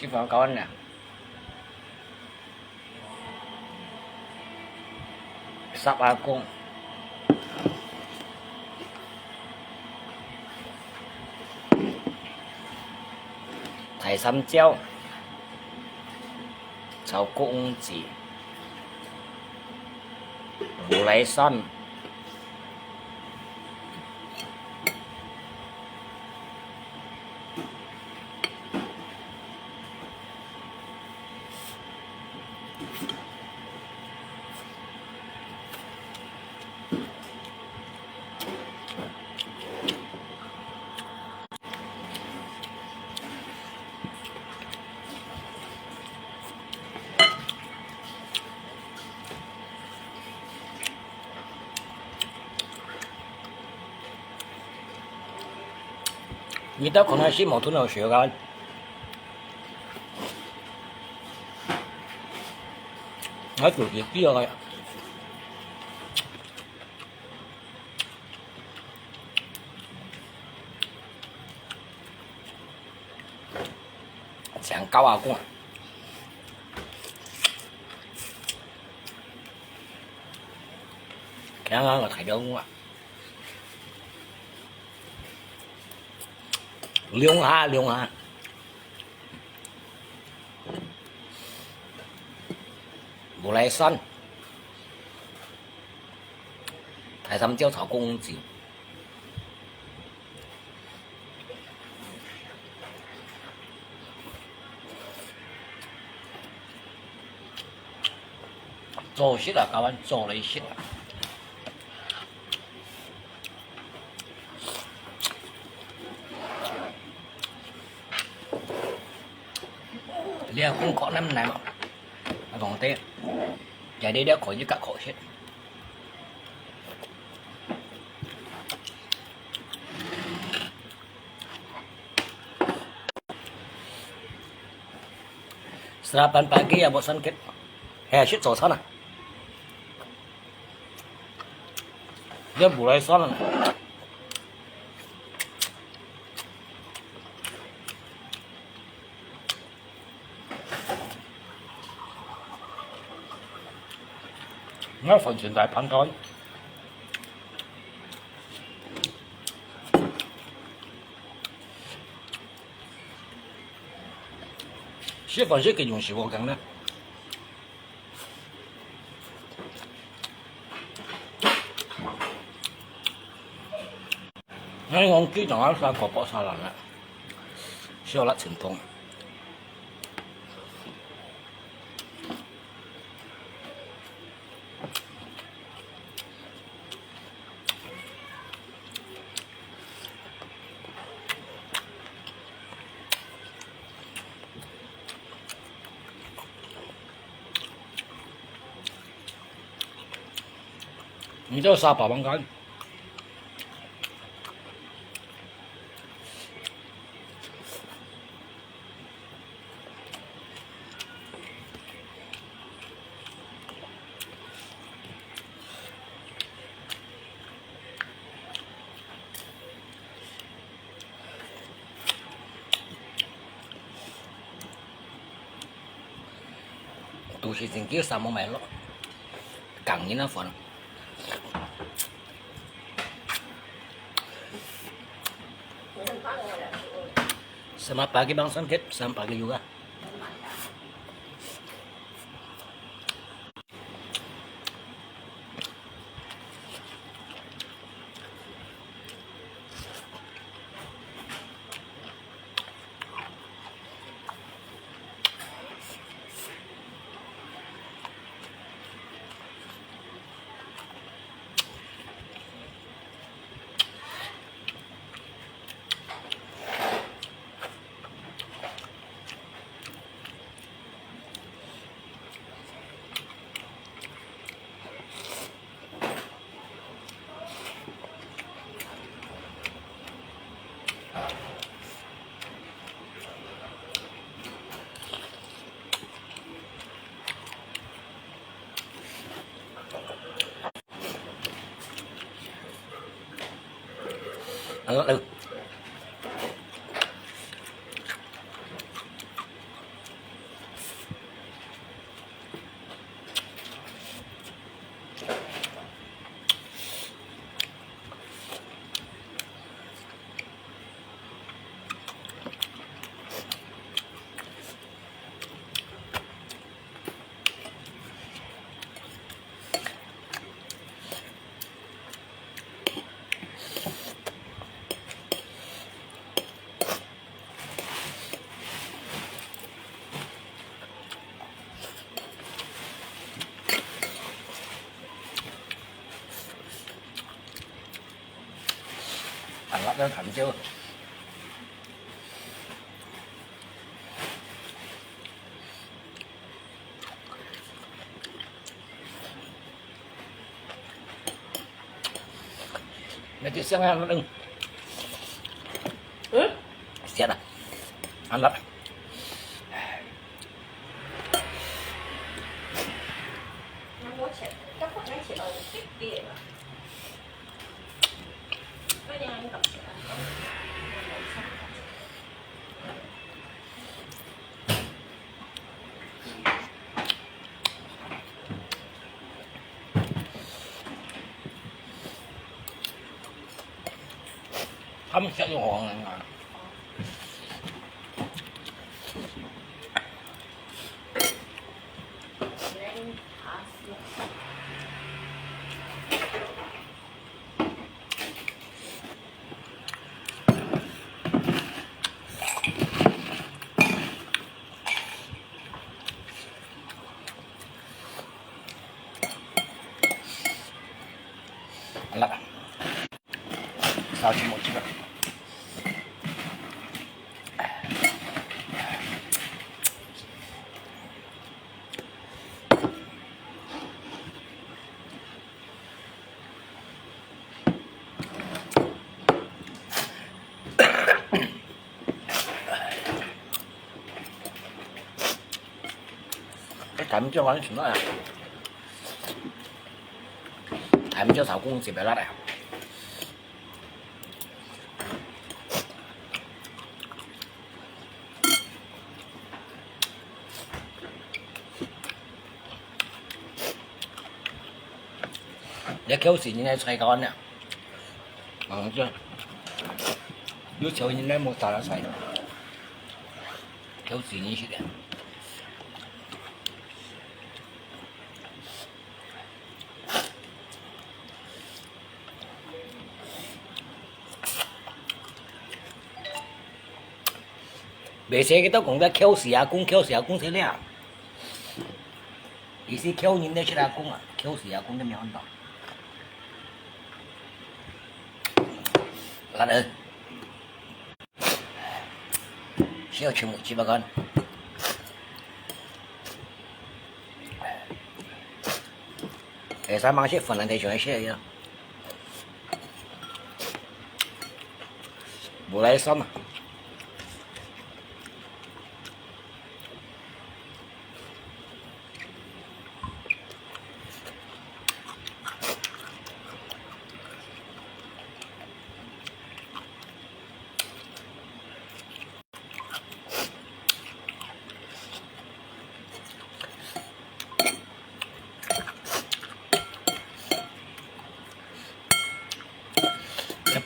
Xin phép các anh nè. Sắp A cung台山椒炒公子胡来山你到可能是冇吞到血噶，我做嘢啲啊，成九啊公，啱啱我睇到我。凉下，无来山，台山椒炒公子，做食啊，教阮做嚟食啊。Dia cũng có năm này mà còn thế giờ đi đeo khỏi với cả khỏi hết sarapan pagi ya bosan kit shit sổ sana dia mulai sana nó phần truyền đại phản đối sẽ phần sẽ cái dùng sự vô gần đó ngay ngon kỹ chẳng sao có bỏ sao làm đó siêu lát truyền thống你这杀八万干，都是真叫三毛买了，港人那份。Selamat pagi Bang Sangkit, selamat pagi juga. nó thành chưa. Mẹ chị xem ăn nó đừng. Ừ? Xét à. Ăn lắm. Nó chỉ chắc có cái chỉ là cái tiền à. Cái nhà anh gặp sẽ Thấm sẽ vô hồn này. Ăn lắm. Sao chỉ một chút nữa. Cái thẩm cho món nó là thẩm cho thảo cung dịp lại này. Để kéo xì như này xoay con nè. Chưa. Dưới chiều như này một tờ nó xoay. Kéo xì như thế này. Bề xe cái tao cũng đã kéo xì cung thế này. Ý sĩ kéo nhìn đây sẽ là cung à. Kéo xì cung nó hơn đó. Là được. Siêu chừng một chi bà con. Để sao mang chiếc phần này thì chuẩn sẽ vậy. Bố lấy xong à.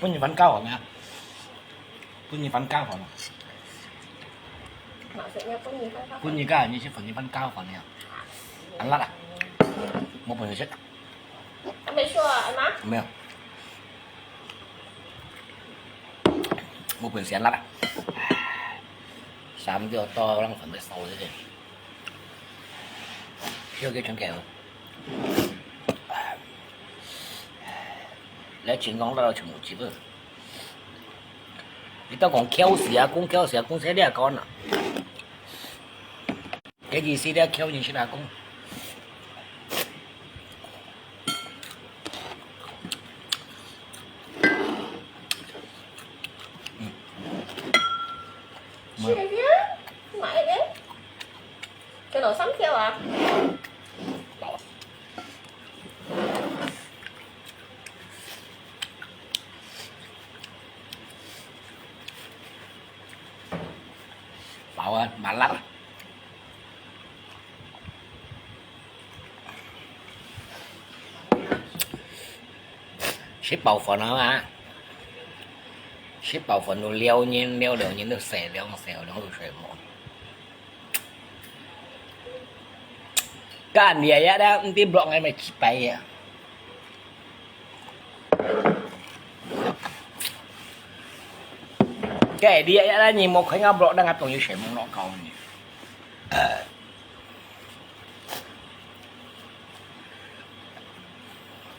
Punya văn cao hả mẹ? Punya văn cao hả? Punya cao như chứ phần văn cao hả nè? Ăn lát à? Một phần chết. Anh bị xua anh má? Mèo. Một phần sẽ ăn lát à? Sám cho to lăng phần để sâu thế kìa. Chưa cái chân kèo. Lấy chuyện con đó chừng một chỉ bữa. Thì tao còn kéo xì cung sẽ đẻ con à. Cái gì xì đẻ kéo như thế nào cung. Xì đấy chứ. Mãi đấy. Cái nồi sắm keo à? Bảo ơi, mà lắc à. Ship bầu phần nó à. Ship bầu phần nó leo nhìn leo được nhìn được xẻ leo nó được xẻ một. Cái anh vậy đó, tìm blog ngay mày chip bay à. Cái đi đó nhìn một cái ngọc blog đang ngập trong như xẻ một nó còn nhỉ.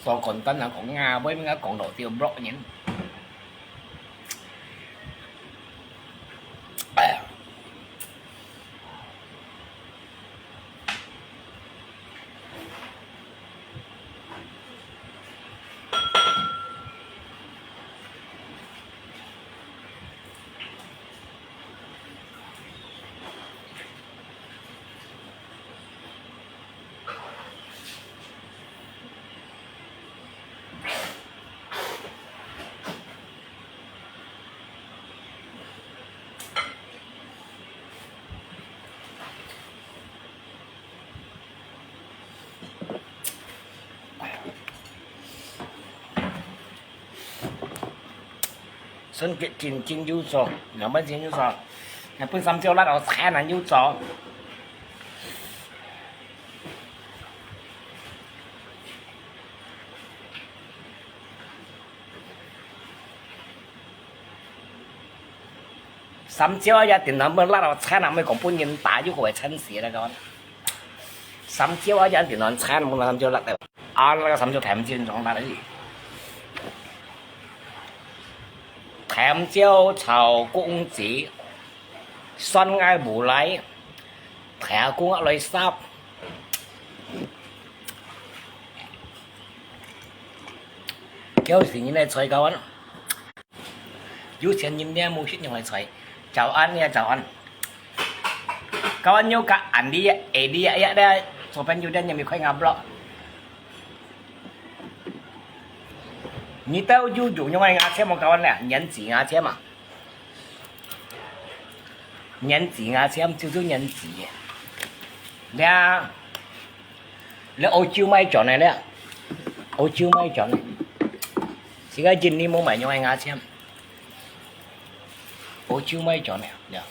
Còn còn tên là còn Nga với mấy con đồ tiêu blog nhỉ. 新嘅真有做，兩蚊真有做，日本深椒辣我菜難有做。深椒一定能不辣我菜難咪講半年打咗個係親事啦講。深椒一定能菜冇深椒辣嘅，啊那個深椒甜椒仲辣啲。甜椒炒公子，酸嗌無禮，睇公一類濕。kiểu gì như này chơi cao anh, yêu tiền nhìn nha mua shit như này chơi, chào anh nha chào anh, cao anh nhớ cả anh đi, đi ya đây, số bên yêu đen nhà mình khoai ngập rồi, như tao yêu dùng như này ngã xem một cao anh nè, nhẫn chỉ ngã xem mà, nhẫn chỉ ngã xem, chú nhẫn chỉ, nè, lấy ô chiêu may chọn này nè, ô chiêu may chọn này. Chỉ cái nhìn đi mua mày nhau anh ngã xem. Ô chiêu mấy chỗ này. Dạ.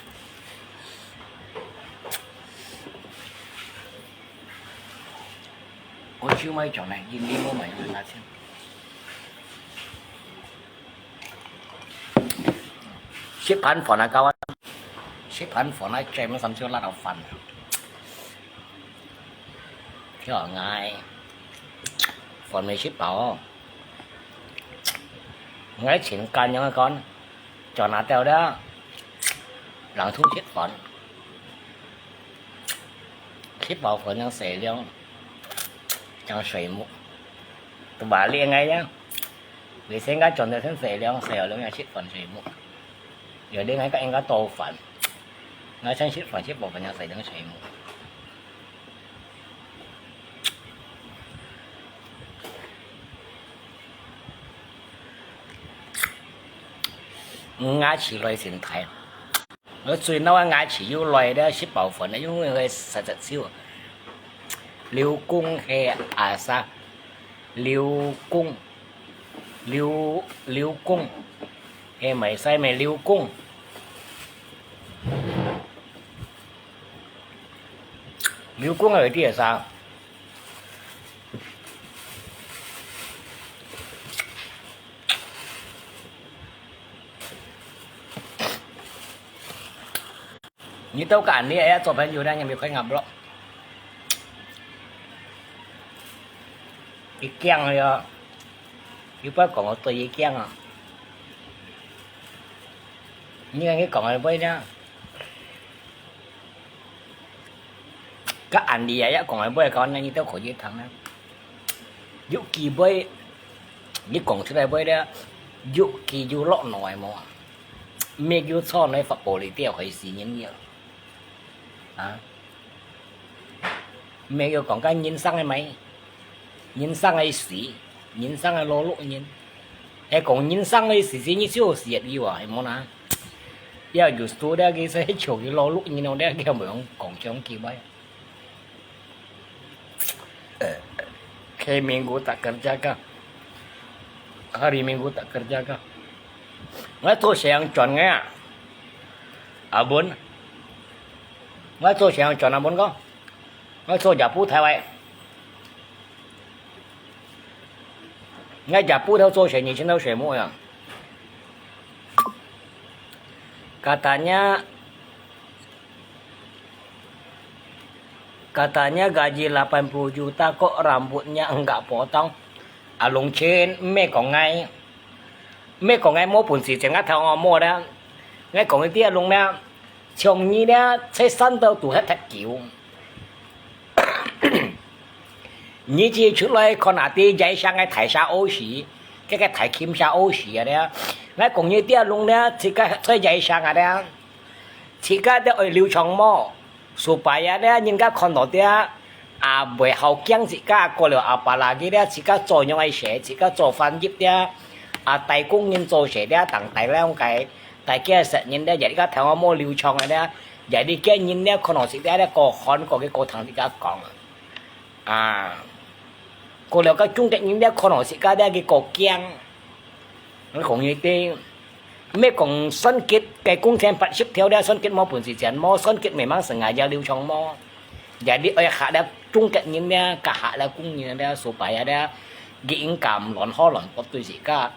Ô chiêu mấy chỗ này nhìn đi mua mày nhau anh ngã xem. Ship hắn phỏ là cao á. Ship hắn phỏ là chạy nó xăm chiêu lát đầu phần. Chứ ở ngay. Phỏ này ship bảo. Ngay chuyện can nhau con cho nó theo đó lặng thu chết phận ship bảo phận đang xẻ luôn cho sấy mũ tụi bà liền ngay nhá vì xem cái chọn được thân xẻ luôn nhà ship phận sấy mũ giờ đến ngay các anh có tô phận ngay sang ship bảo phận nhà xẻ đang sấy mũ ngã chỉ loài sinh thái, ở最嬲ngã chỉ有loài đó是部分，因為佢實少。廖公係啊啥？廖公係咪西咪廖公？廖公係啲係啥？như tao cả này ấy cho bạn nhiều đang nhà mình khoai ngập đó cái keng rồi à như bác còn có tùy cái keng à như cái còn là với nhá các anh đi ấy còn là với con này như tao khỏi dễ thằng đó dụ kỳ với như còn thứ này với đó dụ kỳ dụ lọ nổi mà mấy dụ cho này phật bồ lý tiêu hay gì những nhiều à mẹ yêu còn cái nhìn sang cái máy nhìn sang cái xí nhìn sang cái lỗ lỗ nhìn hay còn nhìn sang cái xí như siêu xí đi vào hay món à giờ dù số đó cái sẽ chỗ cái lỗ lỗ như nào đó cái mà ông còn trong kia bay khi mình cũng tak kerja kah hari minggu tak kerja kah nggak tahu saya yang chọn nghe abon nggak tahu saya yang chọn abon kok nggak tahu japu thay vậy nggak japu theo tôi sẽ nhìn trên đâu sẽ mua à katanya gaji 80 juta kok rambutnya enggak potong alung chen mẹ có ngay mua bún xì chẳng ngắt theo ngõ mua đó ngay có cái tia lùng nè chồng như đó xây sân đâu tủ hết thật kiểu như chỉ chút lại còn là tia dây sang cái thải sa ô xí cái thải kim sa ô xí ở đó ngay cũng như tia lùng đó chỉ cái xây dây sang ở đó chỉ cái đó ở lưu trong mò supaya đó những cái con đó tia à bởi hậu kiang chỉ cái có được à bà là cái đó chỉ cái做用来写chỉ cái 做翻譯的à đại公人做寫的等大兩個大家實現的而家睇我冇流暢嘅咧而啲嘅人咧可能是啲個韓國嘅個堂啲家講啊個了個中國人咧可能是家啲嘅個驚你講嘢啲 mấy còn xuân kết cái cung thêm phát ship theo đó xuân kết mò bùn gì chén mò xuân kết mấy mang sừng ngày giao lưu trong mò giờ đi ở hạ đã trung cận như nè cả hạ là cũng như nè số bài ở đây ghiện cảm lọn ho lọn có tôi gì cả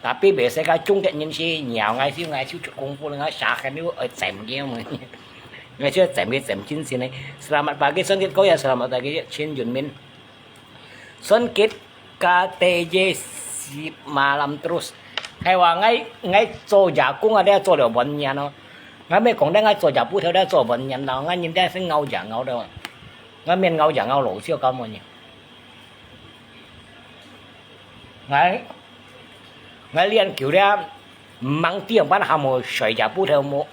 tapi biasanya trung cận như si nhiều ngày siêu chụp công phu là ngay sạc cái nếu ở chém kia mà ngày chưa chém chín xin này selamat pagi xuân kết kau ya selamat pagi Chin Yun Min xuân kết KTJ malam terus hay là ngay做giả工啊，啲做了文人咯，我咩講得ngay做giả不條啲做文人咯，我認得先勾giả勾到，我面勾giả勾老少咁嘅嘢，我練橋咧，忙啲班項目水giả不條木，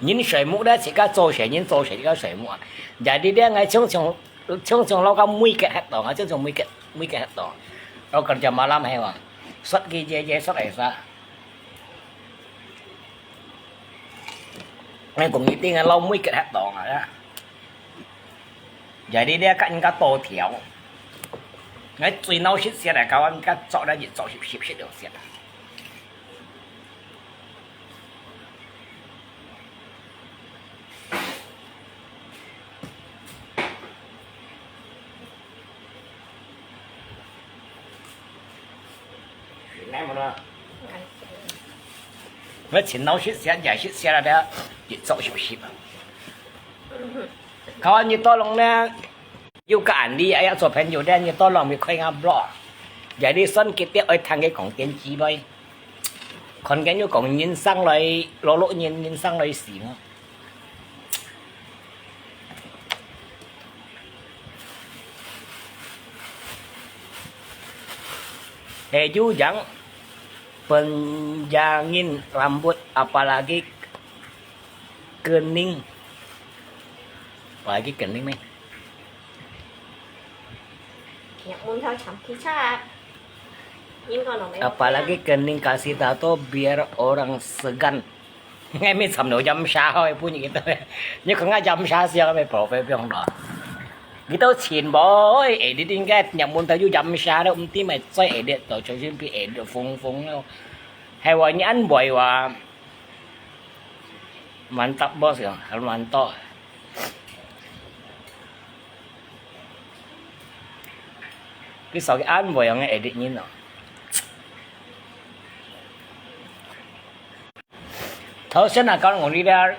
人水木咧自家做水，人做水自家水木啊，giờ đi咧我常常攞個每個黑檔啊，常常每個黑檔，我kerja malam hay mà xuất ghi dê xuất này sao ngay cùng như tiếng lâu mới kết hợp toàn rồi đó giờ đi đây cạnh cái tô thiểu ngay最闹些些来搞，你看找了你找些东西。来么了？我请老些些，也些了的，你找些吧。เขา你多ลงเนี่ยอยู่กับอันนี้ไอ้ตัวเพนอยู่ได้你多ลงมีค่อยงามบล็อกอย่าได้ซ่อนเก็บเตี้ยไอ้ทางไอ้ของเตียนจีไปคนแกอยู่ของยินสั่งเลยโลโลยินสั่งเลยสีเนาะเฮยูยังpenjangin rambut apalagi kening apalagi kening nih Nhạc môn theo chấm khí cha nhưng còn apalagi kening kasih tato biar orang segan nghe mình sầm nổi dâm sa thôi punya gitu nhưng không nghe dâm sa siapa mấy profe bilang đó gitu chín boy editing cái nhạc môn theo dâm sa đó tí mày xoay edit tổ cho chuyên bị edit phung đâu hay là những anh boy và mantap bos ya mantap cái sau cái ăn boy yang edit như nào thấu xin là con ngồi đi ra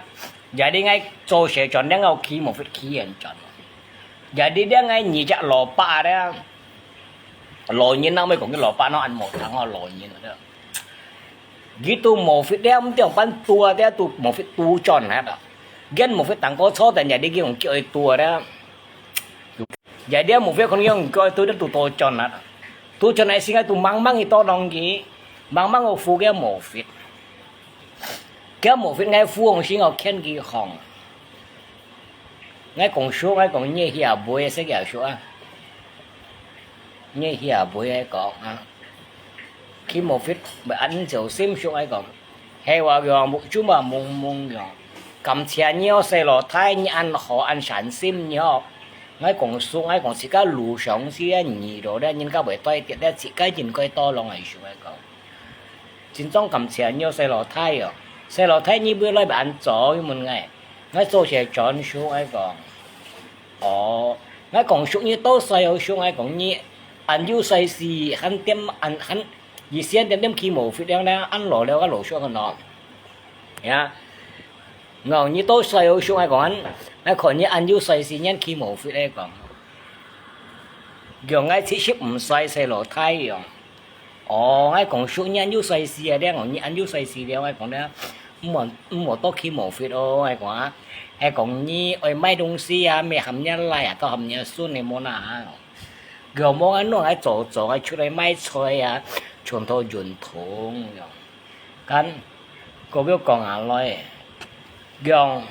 giờ đi ngay cho sẽ chọn đang ngầu khí một vết khí anh chọn giờ đi đang ngay nhị chợ lò pa đó lò như nào mới còn cái lò pa nó ăn một tháng nó lò như nữa đó gitu một vết đeo không tiếng ban tua đeo tu một vết tu chọn hết đó gen một vết tặng có số tại giờ đi kia còn chơi tua đó giờ đeo một vết con yêu coi tôi đã tu to chọn hết tu chọn này xin cái tu mang thì to đồng gì mang ở phu cái một vết kéo một vết ngay phu ông xin ở khen gì hỏng ngay còn số ngay còn như hiện bùi sẽ kiểu số như hiện bùi ấy còn khi một vết bị ăn dầu xiêm số ấy còn hay là rồi một chút mà mông rồi cầm xe nhiều xe lò thái như ăn họ ăn sản xiêm nhiều ngay còn số ngay còn chỉ có lù sống xí nhì rồi đó nhưng các bài toán tiệt đó chỉ cái nhìn coi to lòng ấy số ấy còn chính trong cầm xe nhiều xe lò thái rồi xe lò thái như bữa nay bạn chó một ngày ngay số sẽ chọn số ấy còn ngay còn số như tôi xoay ở số ngay còn như ăn yêu xoay xì hắn tiêm ăn hắn vì xem tiêm khi một phía đang ăn lẩu đeo cái lẩu số còn nọ nha ngầu như tôi xoay ở số ngay còn ngay còn như ăn yêu xoay xì nhân khi một phía đây còn kiểu ngay chỉ ship không xoay xe lò thay rồi ngay còn số như ăn yêu xoay xì ở đây còn như ăn yêu xoay xì đeo ngay còn đó một tô khi một phía đâu ngay còn hay còn như ở mấy đông xí mẹ hầm nhân lại tao hầm nhân xuân này món à gồm món ăn nó hay chỗ hay chút này mấy chơi chuẩn thô chuẩn thùng cái cô biết còn ăn rồi gồm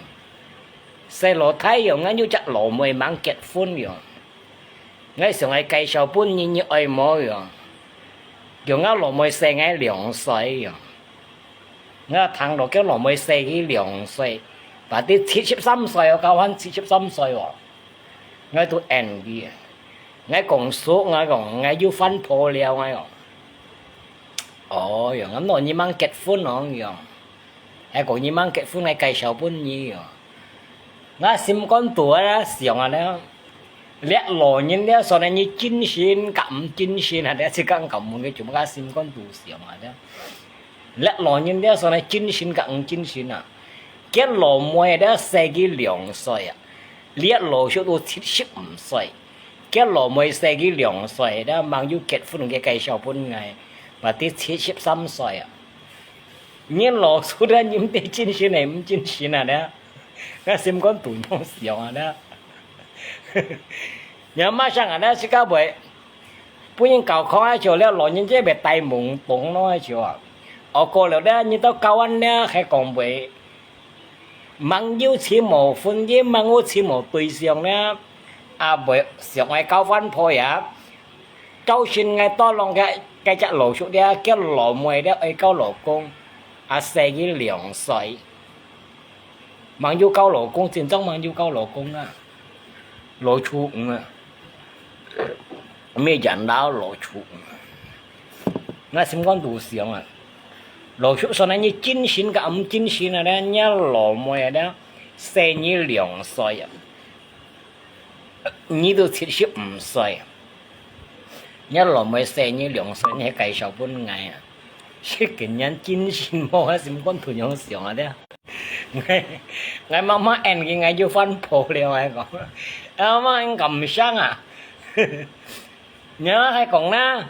xe lò thái rồi ngay như chắc lò mười mang kết phun rồi ngay xong ngay cây sầu bún như ai mồi rồi ngay lò mười xe ngay lượng xoay rồi ngay thằng đó cái lò mười xe cái lượng xoay và đi 73 歲我教翻73歲喎，我到 N 啲啊，我共數我共我要分破了我哦，樣咁我你掹結婚咯樣，係講你掹結婚係介紹本嘢樣，我心肝肚啦想啊咧，叻羅人咧所以你真心咁真心啊咧，即係咁嘅做乜嘢心肝肚想啊咧，叻羅人咧所以真心咁真心啊，嘅羅妹咧42歲啊，叻羅叔都75歲。cái lò mới xe cái lượng xoài đó mang du kết phun cái cây sầu phun ngày và tiết 73 xoài à nhưng lò số đó những cái chín xí này cũng chín xí nào đó cái xem con tụi nhau xỉu à đó nhớ mà sang à đó sẽ có bởi bây giờ cậu khó ai chiều leo lò những cái bề tay mụn bụng nó chiều à ở cô leo đó như tao cao anh đó hay còn bởi mang du chỉ một phun với mang du chỉ một tùy xiong đó à bởi xiong ai cao văn thôi à cháu xin ngay to lòng cái chợ lỗ chỗ đó cái lỗ mồi đó ấy cao lỗ công à xe cái lượng xoài mang du cao lỗ công chính trong mang du cao lỗ công à lỗ chủ à mấy dẫn đào lỗ chủ nó xem con đủ xiong à lỗ chủ sau này như chín xin cái âm chín xin ở đó nhá lỗ mồi đó xe như lượng xoài à như tôi chỉ ship xoài nhớ lò mới xe như lượng xoài như cây sầu bốn ngày à chứ cái nhân chín xin mua hết xem con thủ nhau xiong ở đó ngày mà anh cái ngày vô phân phổ liền ai còn mà anh cầm sang à nhớ hay còn na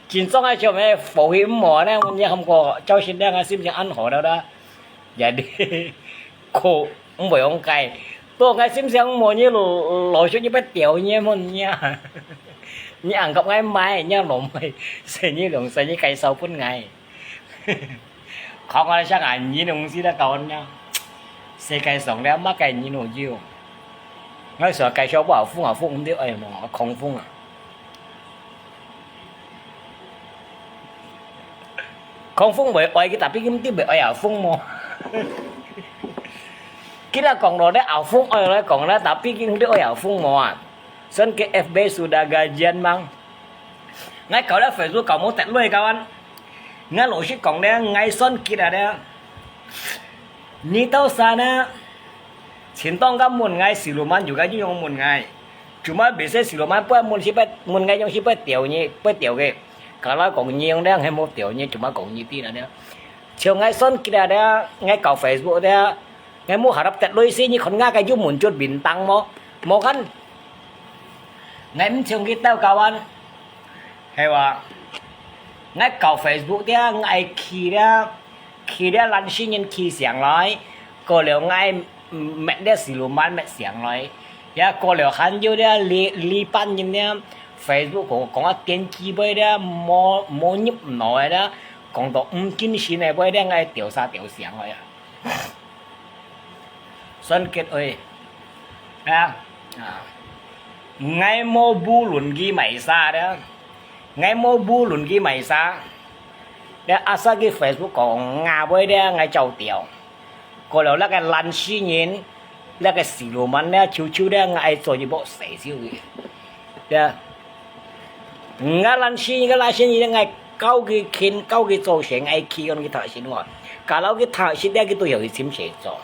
chính xác hay cho mẹ phổ hiểm mỏ đó mình không có cháu xin đang xin cho ăn hỏi đâu đó dạ đi cô ông bưởi ông cày tôi ngay xin ông mỏ như lỗi số như bắt tiểu như mình nha như ăn cộng ngày mai nha lộn mày sẽ như lượng sẽ như cây sâu phun ngày không ai chắc ảnh như đồng gì đã còn nha sẽ cây sống đó mắc cây như nồi dưa ngay sợ cây sâu bảo phun không biết ai mà không phun à không phun bởi ai cái tập cái kiếm bởi ai ảo phun mà cái là còn đồ đấy ảo phun ai đấy còn là tập cái kiếm ai ảo phun mà sân cái FB sudah gajian mang ngay cậu đã phải giúp cậu muốn tận nuôi kawan ngay lỗi shit còn đấy ngay sân kia là đấy như tao sana chiến tông các muốn ngay xì lùm ăn juga như muốn ngay cuma biasa xì lùm ăn buat muốn ngay trong ship tiểu như tiểu cái kalau còn nhiều đấy hay một tiểu như cuma còn như tí là đấy chiều ngay sân kia là đấy ngay cậu Facebook đấy ngay mua harap tận nuôi xí như còn ngay cái giúp muốn chốt bình tăng mà kan ngay mình trường cái tao kawan hayว่าngay cậu Facebook đó ngay khi đó lần sinh nhân khi sáng nói cô liệu ngay mẹ đó xì lùm ăn mẹ sáng nói ya cô liệu hắn vô đó li pan như thế Facebook còn có tiền chi bây đó mô nhấp nói đó còn đó kinh sĩ này bây đó ngay tiểu sáng nói xuân kết ơi ngay mô bu luận ghi mày xa đó ngay mô bu luận ghi mày xa để asa cái Facebook còn ngà với đó ngay chầu tiểu còn là cái lần xí nhìn là cái xì lùm ăn đó chiếu đó ngay rồi như bộ sấy xíu gì đó ngay lần xí cái lần xí nhìn ngay cao cái khiến cao cái chỗ sẽ ngay khi con cái thợ xí ngoài cả lâu cái thợ xí đó cái tôi hiểu cái xím sẽ cho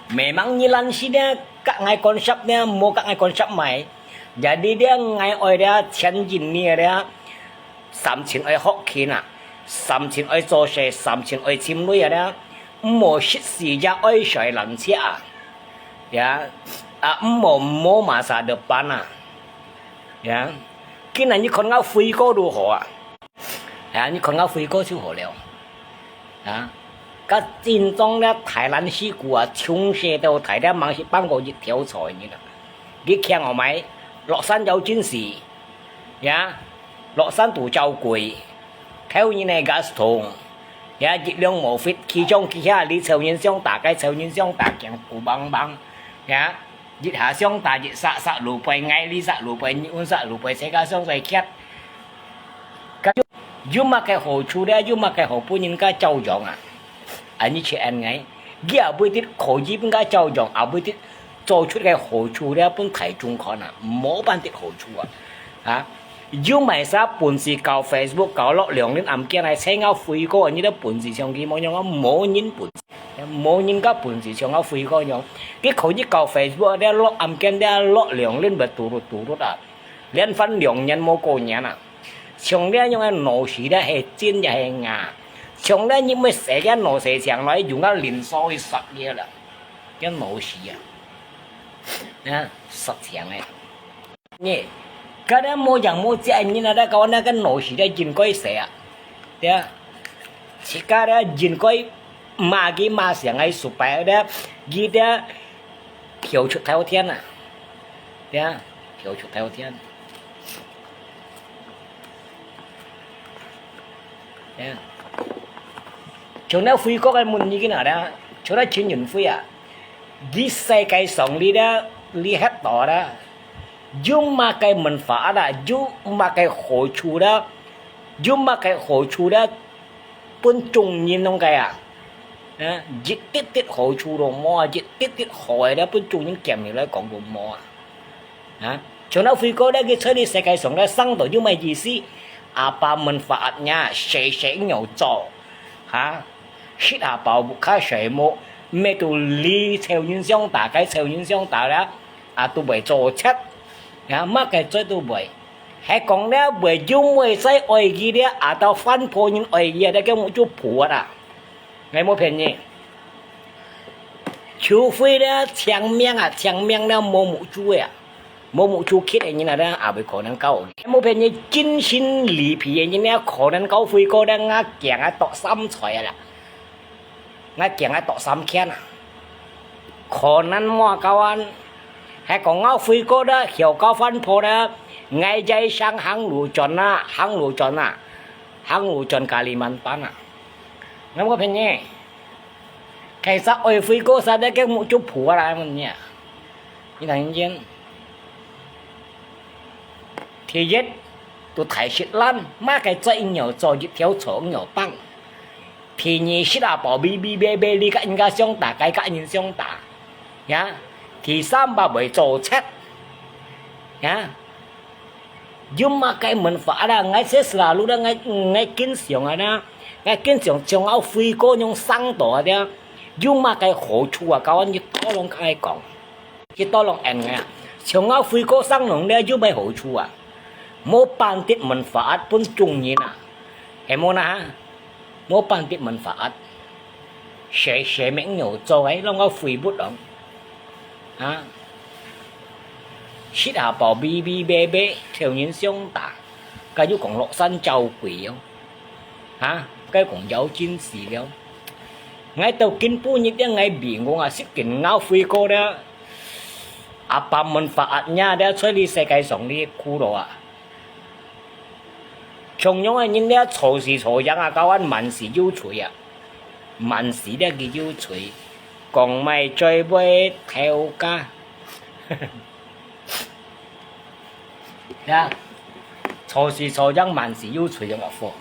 memang ni lansi dia kat ngai konsep dia mau kat ngai konsep mai jadi dia ngai oi dia chen jin ni dia sam chin oi hok kina sam chin oi zo she sam chin oi chim lui dia mo shit si ja oi shai lan chia ya mo ma sa depan ya kina ni kon ngau fui ko du ho ya ni kon ngau fui ko chu ho liao cái chính trong đó Thái Lan sĩ của chúng sẽ đâu Thái Lan mang sĩ bằng một thiếu sỏi như đó cái khen ở máy lọ san giàu chiến sĩ ya lọ san tủ trâu quỷ theo như này gas thùng ya dịch lượng một phít khi trong khi hạ lý sầu nhân xong tả cái sầu nhân xong tả kẹn của băng ya dịch hạ xong tả dịch xạ lũ bầy ngay lý xạ lũ bầy những xạ lũ bầy sẽ ra xong rồi khét nhưng mà cái hồ chú đấy nhưng mà cái hồ bún những cái trâu giống anh chị anh ngay kia bây tiết khổ gì bên cái trâu giống bây tiết cho chút cái hồ chú đấy bên Thái Trung khó nè mỗi ban tiết hồ chú 要咪啥本事搞 Facebook 搞落兩年暗鏡係請我飛過，你都本事上幾冇用，我冇人本事，冇人家本事上我飛過用。啲佢啲搞 Facebook 啲落暗鏡啲落兩年咪嘟嘟啊，連分兩年冇過年啊。上咧用嘅螺絲咧係尖又係硬，上咧因為成日螺絲上來用個連鎖去實嘢啦，啲螺絲啊，啊實長嘅，呢。kadang mau yang mau cak ni ada kawan kan nosi dia jin koi saya dia jika dia jin koi magi mas yang ai supaya dia dia hiểu chút theo thiên à dia hiểu chút theo thiên dia chúng nó phi có cái môn như cái nào đó chúng nó chuyên nhìn phi à đi xe cái sòng đi đó đi hết tỏ đó dùng mà cái mình phá đó dùng mà cái hỗ trợ đó dùng mà cái hỗ trợ đó bên trung nhìn không cái à dịch tiết hỗ trợ đồ mò dịch tiết hỏi đó bên trung những kèm này lại còn đồ mò à chúng nó phi có đó cái chơi đi xe cái sòng đó sang tổ nhưng mà gì xí apa mình phá nha sẽ nhau trò hả shit bảo bục khá sẽ mộ mẹ tụ ly theo những dòng tả cái theo những dòng tả đó tụ bởi trò chết mắc cái chơi tụ bởi hay còn đó bởi dùng người say oi gì đó tao phân phối những oi gì đó cái một chút phù à ngày một phiền nhỉ chú phi đó chẳng miếng đó mua một chú à mua một chú kít như là đó bởi khổ năng cao một phiền nhỉ chính xin lý phí như này khổ năng cao phi cô đang ngã kẹng tọ xăm xoài là ngã kẹng tọ xăm khen à khổ năng mua cao ăn hay còn ngao phi cô đó hiểu cao phân phô đó ngay dây sang hàng lũ tròn Kalimantan à ngắm có phải nhé cái sao ơi phi cô sao đấy cái một chút phù ra mình nhỉ như thằng nhiên thì nhất tôi thấy shit lắm mà cái chơi nhỏ cho dịch theo chỗ nhỏ băng thì nhỉ shit bỏ bi đi cái anh xong tả cái anh xong tả nhá thì sam bà bởi trò chết nhá nhưng mà cái mình phải là ngay xét là lúc đó ngay kinh sống ở đó ngay kinh sống trong áo phi cô nhung sang tổ đó nhưng mà cái khổ chua à các anh như to lòng khai còng như to lòng anh nghe trong áo phi cô sang lòng đó chứ mấy khổ chua à mỗi ban tiết mình phải phân chung như nào em muốn à mỗi ban tiết mình phải sẽ mấy nhiều cho ấy lòng áo phi bút động shit bảo bi bê theo những xong tả cái chú còn lộ sân trâu quỷ không cái còn giấu chín xì không ngay tàu kinh phu như thế ngay biển của xích kính ngao phi cô đó bà mình phạt nha đó chơi đi xe cái sống đi khu đồ trong những những cái丑事丑人高安萬事要除萬事呢叫要除còn mày chơi với theo ca呀，錯事錯因萬事要除咗落貨，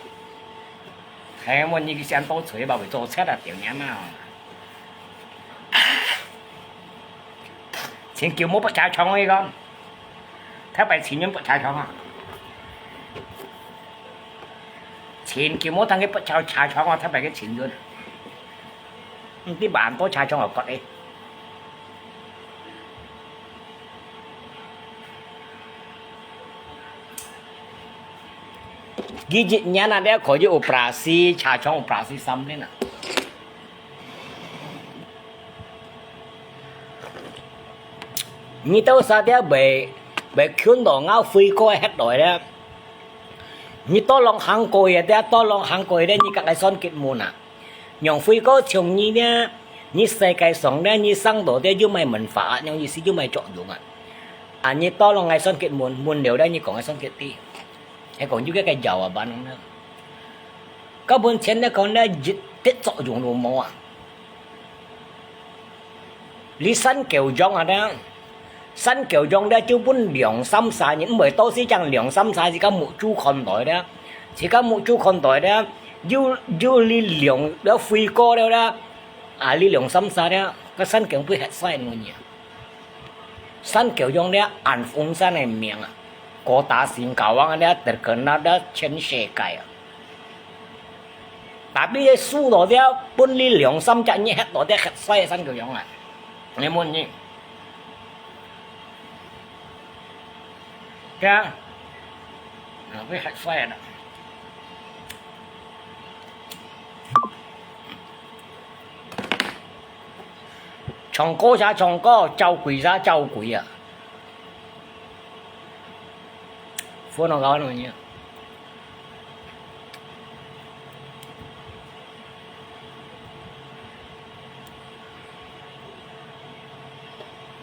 係我呢個想多除吧，為做車啊條嘢嘛。錢叫冇不查廠呢個，睇埋錢樣不查廠啊。錢叫冇等佢不查廠啊，睇埋嘅錢咗。啲萬多查廠又割你。Gigitnya ada koji operasi cacong operasi sampai na. Như tao sao thế bị khiến đồ ngao phi coi hết rồi đó. Như tao lòng hàng coi đấy, tao lòng hàng coi đấy như các cái son kết môn à. Nhong phi có chồng như thế, như xe cái sòng đấy, như sang đồ đấy, như mày mình phá, như gì như mày chọn dùng à. Như tao lòng cái son kết môn đều đấy như còn cái son kết ti. Hay còn như cái dầu à bạn nó có bên trên nó còn nó dịch tiết作用đồ mò à lý sân kiểu dòng à đó sân kiểu dòng đó chú bốn lượng xăm xài những mười tô xí chẳng lượng xăm xài chỉ có một chú con tuổi đó chỉ có một chú con tuổi đó du lý lượng đó phi cô đâu đó lý lượng xăm xài đó cái sân kiểu bị hết sai luôn nhỉ sân kiểu dòng đó ăn phun ra này miệng à 各大型教王咧terkenal dah 全世界啊。Tapi cái su đó dia pun li 2-3 隻嘢hết đó dia hết xoay sang kiểu giống này. Nghe muốn nhỉ? Cái với hết xoay đó. Chồng cô ra chồng cô, trao quỷ ra trao quỷ à. Phố nó gói rồi nhỉ.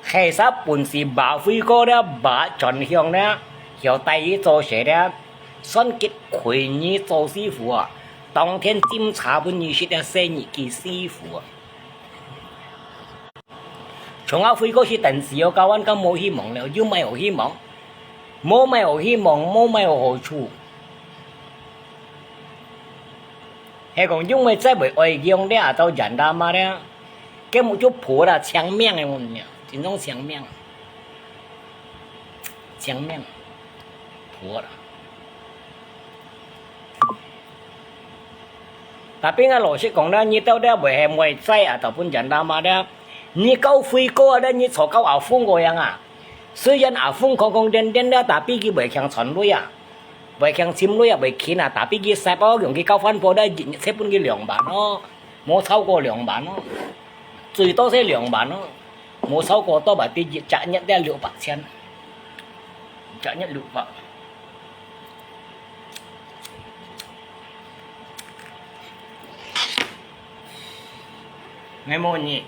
Khi sắp buồn sĩ bảo phi cô đó, bà chọn hiong đó, hiểu tay ý cho sẽ đó, son kết quỷ như cho sư phụ à. Tông thiên kiểm tra bên như sẽ đã xem như kỳ sư phụ à. Chúng áo phi cô是等時有教安咁冇希望了，要咪有希望，冇咪有希望，冇咪有好處。係講因為真係外用咧，到人大嘛咧，咁冇咗破啦，搶命嘅我哋，真種搶命，搶命，破啦。Tapi nga lo si kong na ni tao da bởi ngoài trai ataupun janda ma da ni kau phi ko ada ni cho kau ảo phung ko yang à虽然ảo phung kong kong den den da tapi ki bởi khang chọn lui à bởi khang chim lui à bởi khi na tapi ki sai bao dùng ki kau phan po da xếp pun ki 2 bản nó冇超過2bản nó最多sẽ 2bản nó冇超過多bản thì trả nhận da 600 千 trả nhận 600 nghe mô nhỉ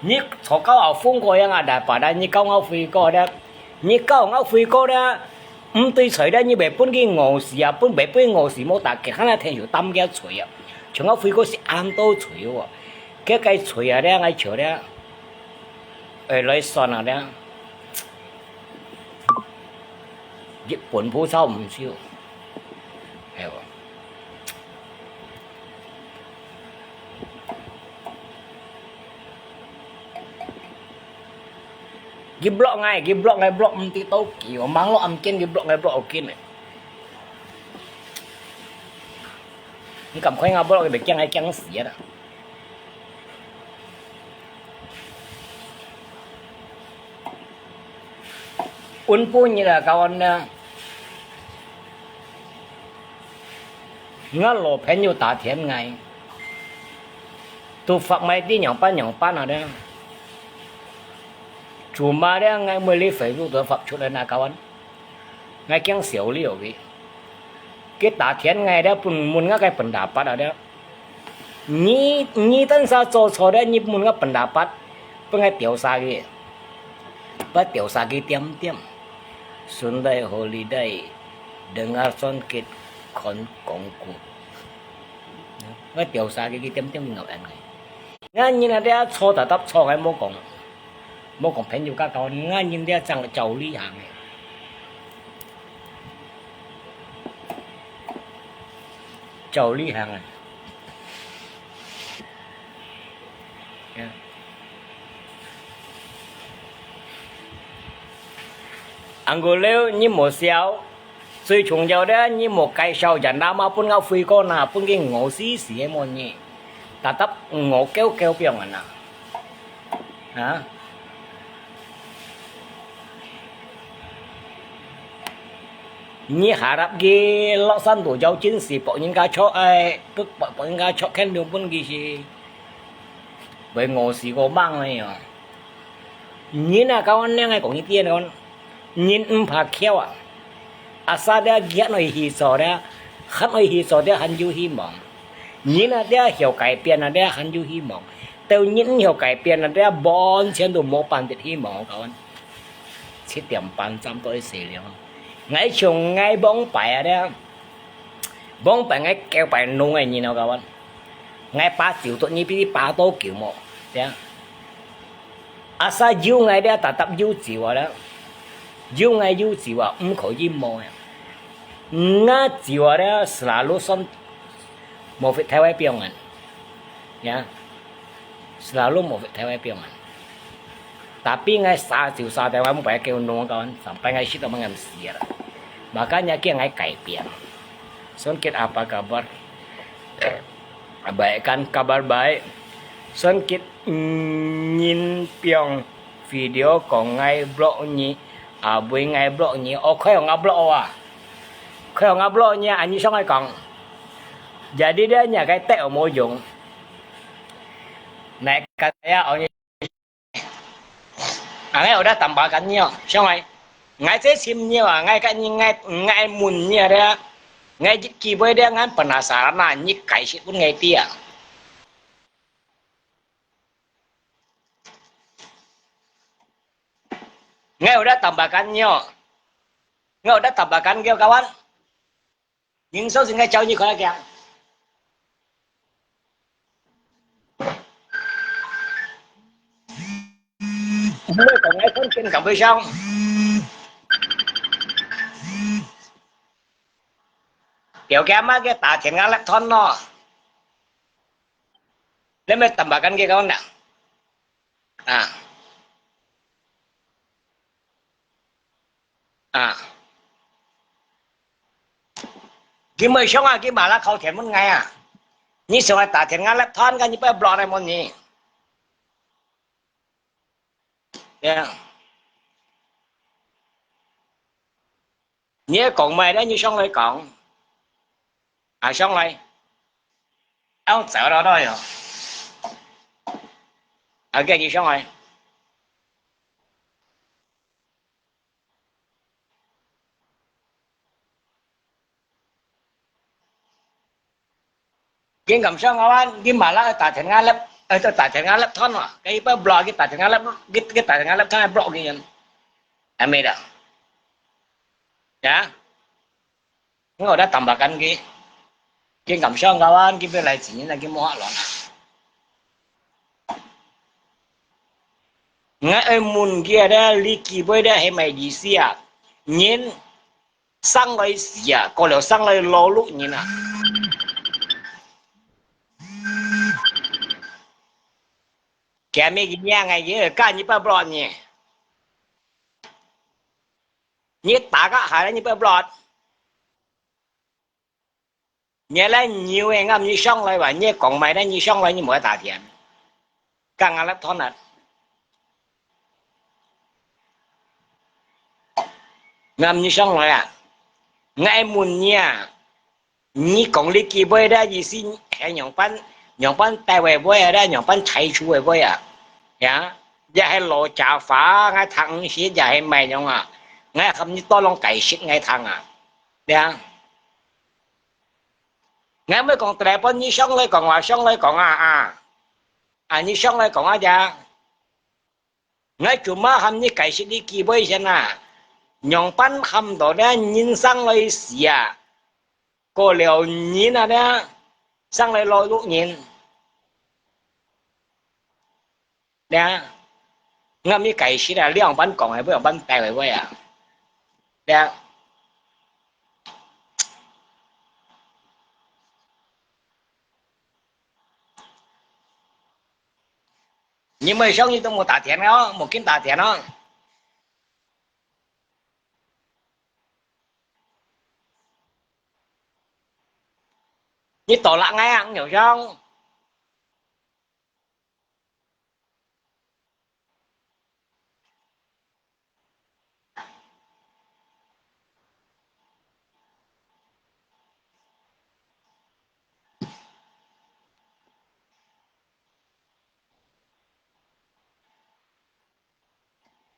nhị số cao ảo phun coi yang ada pada nhị cao ngao phi coi đó nhị cao ngao phi coi đó tuy sợi đó như bể pun cái ngô xì à pun bể pun ngô xì mô ta cái khán là thêm nhiều tâm cái chuối à chúng ngao phi coi是ăn tô chuối à cái chuối à đó ngay chỗ đó ở lấy son à đó Nhật Bản phú sao không chịu hiểu không cái block ngay block tí tao kiểu mang lo âm kiên cái block kiên này你咁快啱 block 咪驚係驚死啊！Uốn như là kawan ngã lỗ phèn nhiều tả thiện ngay tu phật mấy tí nhỏ pan nào đó chủ mà đó ngay mới lấy phải lúc đó phật chút là na kawan ngay kiêng xỉu liều cái tả thiện ngay đó muốn ngã cái phần đạp bắt ở đó nhí tân sa cho đó nhí muốn ngã phần đạp bắt bên ngay tiểu sa cái bắt tiểu sa cái tiêm Sunday holiday dengar songkit kon kongku. Cái tiểu sa cái tiêm ngọc anh này. Nga nhìn là đeo cho ta đắp cho cái mô cổng phèn nhiều các con nga nhìn đeo chẳng là giàu lý hàng này. Giàu lý hàng này. Yeah. Anh cô leo như một xéo suy chung nhau đó như một cái sầu dần đau mà phun ngao phi con nào phun cái ngộ xí em một nhỉ ta tấp ngộ kéo biếng à nào hả như hạ đáp ghi lọ săn tổ giáo chiến sĩ bọn những cái cho ai tức bọn những cái cho khen đường phun gì gì bởi ngộ xí có băng này à như là các anh nghe cũng như tiền con nhìn phá khéo à asa đã ghét nói hi so đó khát nói hi so đó hắn du hi mong nhìn là đã hiểu cải biến là đã hắn du hi mong từ nhìn hiểu cải biến là đã bon trên đồ một bàn tiệt hi mong các anh chỉ điểm bàn trăm tôi xì liền ngay chung ngay bóng bài đó bóng bài ngay kéo bài nung này nhìn nào các anh ngay 8 triệu tôi như bị 8 tô kiểu một đó asa du ngay đó tập du chiều đó yêu ngay yêu chiều à không có gì mò à ngã chiều à đó là lúc xong một việc theo ai biểu anh nhá là lúc một việc theo ai biểu anh tapi ngay xa chiều xa theo ai muốn phải kêu nông con sampai ngay shit mà ngầm xì à makanya kia ngai kaipian songkit apa kabar baik kan kabar baik songkit nhìn piong video của ngay blog nhỉ với ngay blog nhỉ khơi ngap blog à khơi ngap blog nha anh xong ai còn jadi dia nya cái tệ ở môi dụng này kaya ở như ngay ở đó tambahkan nhiều xong rồi ngay thế sim nhiều ngay cái ngay mun nhiều đấy ngay chỉ với dia ngan penasaran nah như cái sih pun ngay tia ngay udah tambahkan nhiều ngay udah tambahkan kêu kawan nhưng số sinh ngay cháu như khó kìa mới còn ngay con trên cặp với xong kiểu kém á cái tả thiện ngã lắc thon nó lấy mới tambahkan kia kawan nè cái mới xong cái mà là khâu thiện một ngày như sau này tả thiện ngã lắc thon cái như phải blog này một nhỉ yeah. Nhớ còn mày đó như xong lại còn xong lại ông sợ đó thôi cái gì xong rồi cái cầm xong anh cái mà là tả thiện ngã lắc tả thiện ngã lắc thon mà cái blog cái tả thiện ngã lắc cái tả thiện ngã lắc thon blog cái gì em mày đó ya ngồi đó tambahkan cái cảm xong kawan cái bên này chỉ là cái mua lon ngay mun kia đó lý kỳ với đó hay mày gì xí nhìn sang lại xí có lẽ sang lại lỗ lụ nhìn cái mấy cái nhà ngày gì cả như bao blog nhỉ như ta cả hai là như bao blog nhớ lại nhiều anh em như xong lại và nhớ còn mày đó như xong lại như mỗi tà thiện càng ăn lắm thon nè ngâm như xong lại ngay muốn nha như còn lý kỳ với đó gì xin hay nhộng bán tay về với ở đây nhộng bán chạy chú về với ya giờ hay lộ chào phá ngay thằng xí giờ hay mày nhộng ngay không như to long cày xích ngay thằng đấy ngay mới còn trẻ bên như xong lại còn xong lại còn như xong lại còn cha ngay cuma ham như cày xích đi kỳ với xem nhộng bán ham đó đấy nhìn sang lại xì cô liều nhìn đó sang lại lôi lúc nhìn đấy ngâm như cày xích là liang bán còn hay với bán tay với đấy nhưng mà sống như tôi một tả thiện đó một kiến tả thiện đó như tổ lạ ngay ăn hiểu không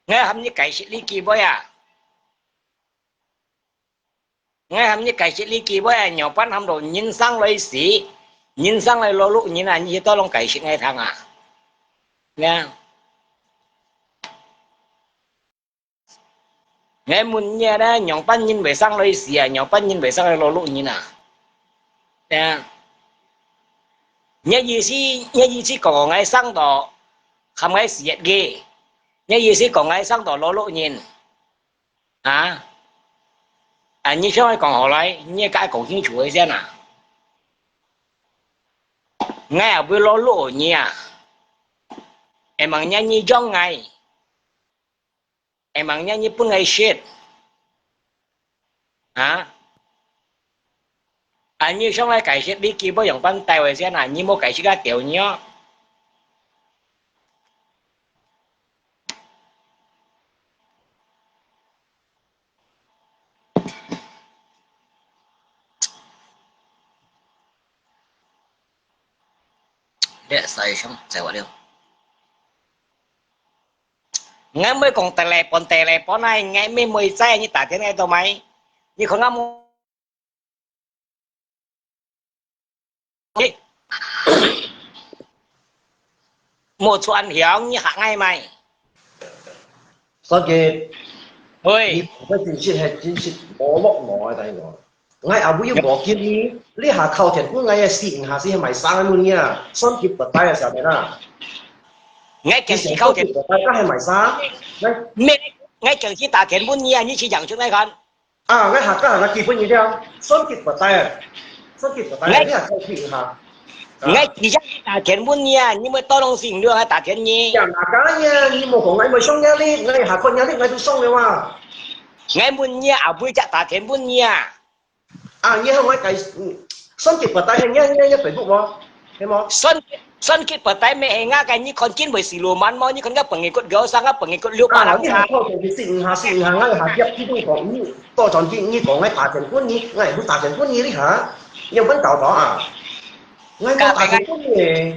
nghe hầm như cày xịt ly kỳ với nghe hầm như cày xịt ly kỳ với nhỏ bán hầm đồ nhìn sang lấy xí nhìn sang lấy lô lụ nhìn như tôi long cày xịt ngay thằng nghe nghe muốn nghe đó nhỏ bán nhìn về sang lấy xí nhỏ bán nhìn về sang lấy lô lụ nhìn nghe như gì xí còn ngay sang đó không ngay xí ghê như gì xí còn ngay sang đó lô lụ nhìn như sao còn họ lại như cái cổ chính chủ ấy xem nghe ở với lô lụ nha em bằng nhanh như trong ngày em bằng nhanh như bưng ngày shit à anh như xong lại cải sẽ đi kịp bao dùng bắn tay rồi xem là như một cải sẽ ra tiểu nhớ để xài xong xài vào điều ngay mới còn tè lè bọn này ngay mới mười xe như tả thế này tao mày như không ngắm một số anh hiểu như hạng ngay mày 所以 ơi 呢個電視係真是冇落我嘅睇我。我阿妹要無見你，你下靠田官我嘅試下先係咪生嘅乜嘢啊？新結不低嘅時候啦， ngay 你 kiểu 成 chỉ 個 câu 結 thiệt 不低，梗係咪生？ngay kiểu chỉ tả thiệt muốn nhia như chỉ chẳng chút này con 我下家下結婚嘢啫，新結不低啊，新結不低，你下靠田下。ngay chỉ chắc tả thiệt muốn nhia nhưng mà tao don't xin được hay tả thiệt nhia 人下家嘢，你冇講我咪送嘅，你下個人你我都送嘅話， ngay muốn nhia à vui chắc tả thiệt muốn nhia 你向我計新結不低係一肥福喎，係冇？ xuân kết bờ tay mẹ ngã cái như con chín bởi xì lùa man mò như con gấp bằng người con gấu sang gấp bằng người con liêu ba 你 làm 下 sao 靠田試下，我下入呢種講，多狀見呢講喺大城官呢，我係好大城官呢啲下，有揾豆豆啊，我冇大城官嘅。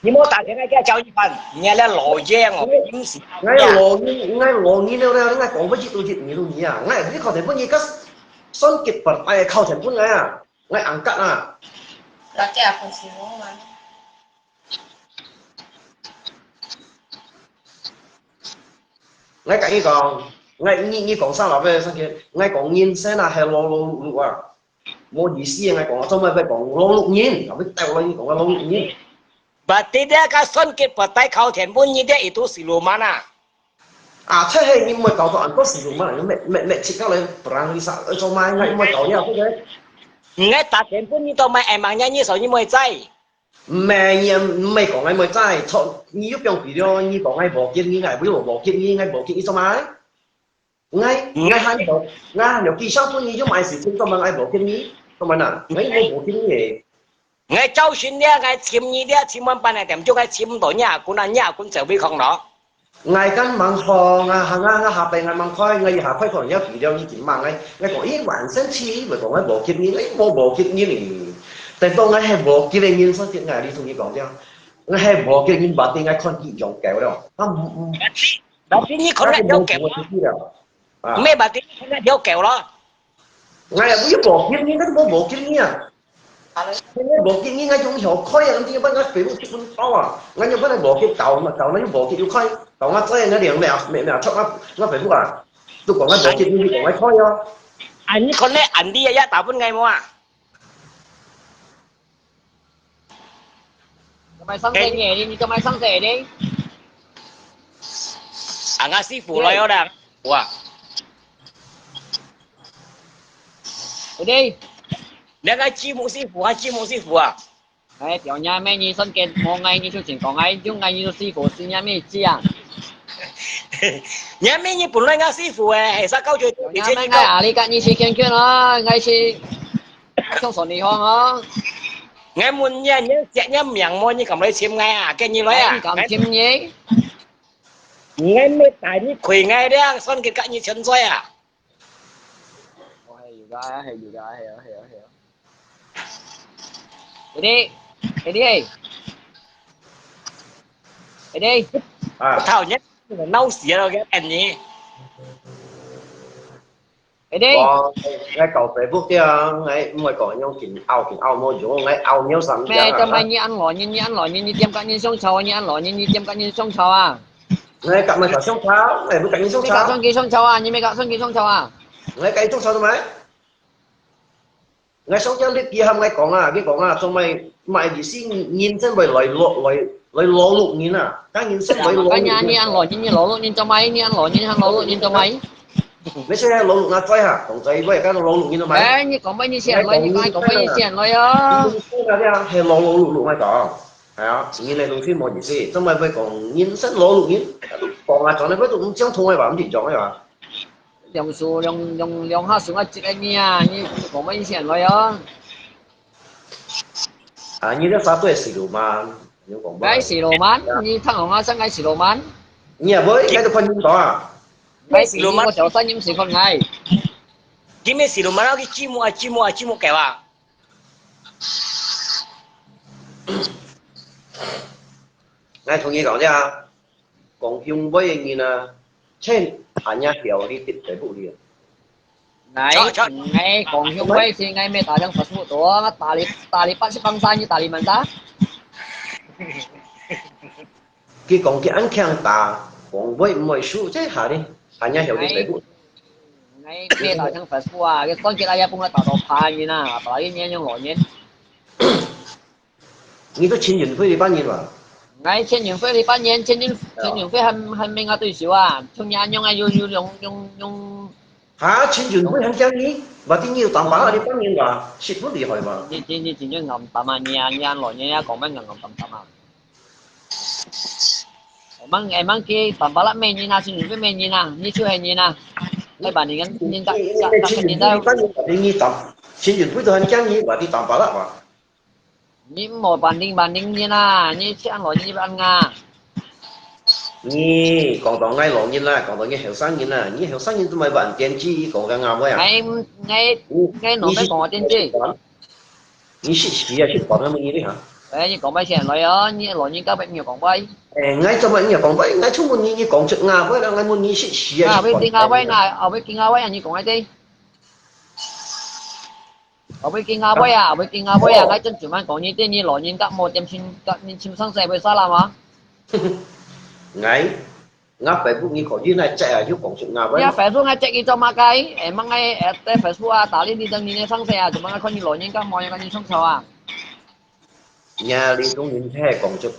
nhưng mà tả thiệt ngay cái cháu như phần nghe là lộ giang ở im xì 我羅呢講不知道接你到你啊！我係啲靠城官嘢，新結佛靠城官啊！我硬吉啊！ là cái à phần xíu mà我講呢講，我呢講三立咩新嘅？我講現聲啊係攞啊！冇意思啊！我講做咩咩講攞年，後尾掉落呢講攞年。 và tidak cái xuân kết bờ tay khao thiệt muốn như thế itu xì lùa man à 出係你唔係搞到人多時用乜嚟？咩切交你不你殺做咩？我唔係搞呢個嘅。 ngay tả thiệt muốn như tao mày em mang nhanh như sao như mày chay 唔係講係咪真係錯？你要變肥咗，你講係無見你係會無見你係無見你做咩？我喊到我喊到幾箱半你要買時先做乜係無見你？做乜啊？我無見你。 ngay cháu xin đĩa ngay chim như đĩa chim ăn ban này tìm cho cái chim tổ nhà cũng sẽ bị không đó 嗌緊猛貨下邊嗌猛開，嗌下開可能有肥咗以前猛嗌講咦還生似咪講喺無見你，我無見你嚟，但當我係無見你面所見嗌你同你講啫，我係無見你把點解看見用舊咯？bà tí như con lại đeo kẹo đó mấy bà tí con lại đeo kẹo đó 我係會無見你，我無見你啊！ bộ kia nghe ngay trong hiệu khói à, làm gì bắt nó phải một chút to à, ngay như bắt nó bộ kia tàu mà tàu nó như bộ kia yêu khói, tàu nó chơi nó liền mèo chọc nó phải lúc à, tôi còn cái bộ kia như còn cái khói đó, anh như con này anh đi ya tạo bên ngày mua cho mày xong rẻ đi cho mày xong rẻ đi à ngã sư phụ nói đó wow đi nếu cái chim sư phụ hay chim sư phụ à đấy tiểu nhà mẹ như sân kiện một ngày như chương trình có ngày chung ngày như sư phụ sư nhà mẹ chi à nhà mình như phụ nói ngã sư phụ hay sao câu chuyện nhà mẹ ngày à đi cả như sư kiện kia nó ngày sư trong sổ đi hoang đó ngày muốn nhà nhớ sẽ nhớ miệng mua như cầm lấy chim ngay à cái như vậy à cầm chim nhé ngày mới tại như quỳ ngay đấy son cái cả như chân xoay à hay gì đó hiểu đi đi à, thảo nhất nấu xía rồi cái anh nhỉ đi ngay cầu về phút kia ngay ngoài còn nhau kiện ao mua chỗ ngay ao nhau sẵn mẹ cho mày như ăn lò như tiêm cả như sông trầu như ăn lò như tiêm cả như sông trầu à ngay cặp mày cả sông tháo, này với cạnh sông tháo, sông kỳ sông trầu à như mày cả sông kỳ sông trầu à ngay cạnh sông tháo thôi mấy, ngay sông tháo biết kia hâm ngay còn à, biết còn à, cho mày gì xin nhìn xem về lời lộ lục nhìn à, cái nhìn xem về lộ cái nhà như ăn lò như lỗ lục nhìn cho mày như ăn lò nhìn cho mày mấy xe lộ lục là chơi hả, còn chơi với cái lộ lục nhìn cho mày, đấy như có mấy như xe nói như ai có mấy như xe nói á hay lộ lục mày có,係啊，nhìn này đồng phim冇意思，因為佢講nhìn xem lộ lục nhìn, còn là chọn này với tụi chúng thông hay bảo gì chọn hay bảo 用数用下数一節嘅嘢啊，你講乜意思嚟啊？啊，你這啥都係時路嘛，你講吧。解時路曼，你聽行下生解時路曼，你也不會喺度困咗啊？解時路曼我就新飲時分解。今天是路嘛，那個節目嘅話，我同你講啫啊，講向尾嘅人啊，請行一條你跌地步啲。ngay còn không quay thì ngay mẹ ta đang phát phụ tổ ta li bắt băng sai như ta li mình ta Cái講cái ăn khang ta,講尾唔係輸即下啲行一條跌地步。ngay mẹ ta đang phát phụ à cái con kia ai cũng là ta đồ pan như na ta cái nhẹ nhàng lỏng nhẹ你都千元飛你班人嘛？ ngay trên những phê thì ban nhiên trên những phê hành mình à tôi xíu à trong nhà nhung ai dùng嚇，千元飛很驚你，或者你要當把你班人話蝕好厲害嘛？你前咗暗淡啊nhà lỏng nhẹ講乜暗淡啊emang ki tanpa lah main na sin fi main na ni chu hen na ai bạn đi ngân nhìn ta nhìn đâu你你當千元飛都很驚你，或者當把啦嘛？ ni một bạn đinh như na ni sẽ ăn lỗi như ăn nga 你講到愛老人啦，講到你後生人啦，你後生人都咪話人電子講緊啱嘅啊？ ngay nó mới còn trên chi 你識時啊，識講咁嘅嘢啲嚇？ đấy như còn mấy xe lỗi đó như lỗi như các bệnh nhiều còn bay 誒，愛做乜嘢講喂，愛出門你講出啱喂啦，愛門你識時啊？ à bên kinh bay này ở bên kinh bay như còn ai đi ở bên kinh bay à bên kinh bay à ngay chân chủ man còn như thế như lỗi như các một trăm chim sang xe với sao làm á 愛啱俾你講啲係真係要講出啱喂。 ya phải xuống ngay chạy cho mà cái emang ngay phải xuống à tali đi đang đi sang xe à cuma con như lỗi như các mọi người như sông sâu à nhà đi công nhân thế講出，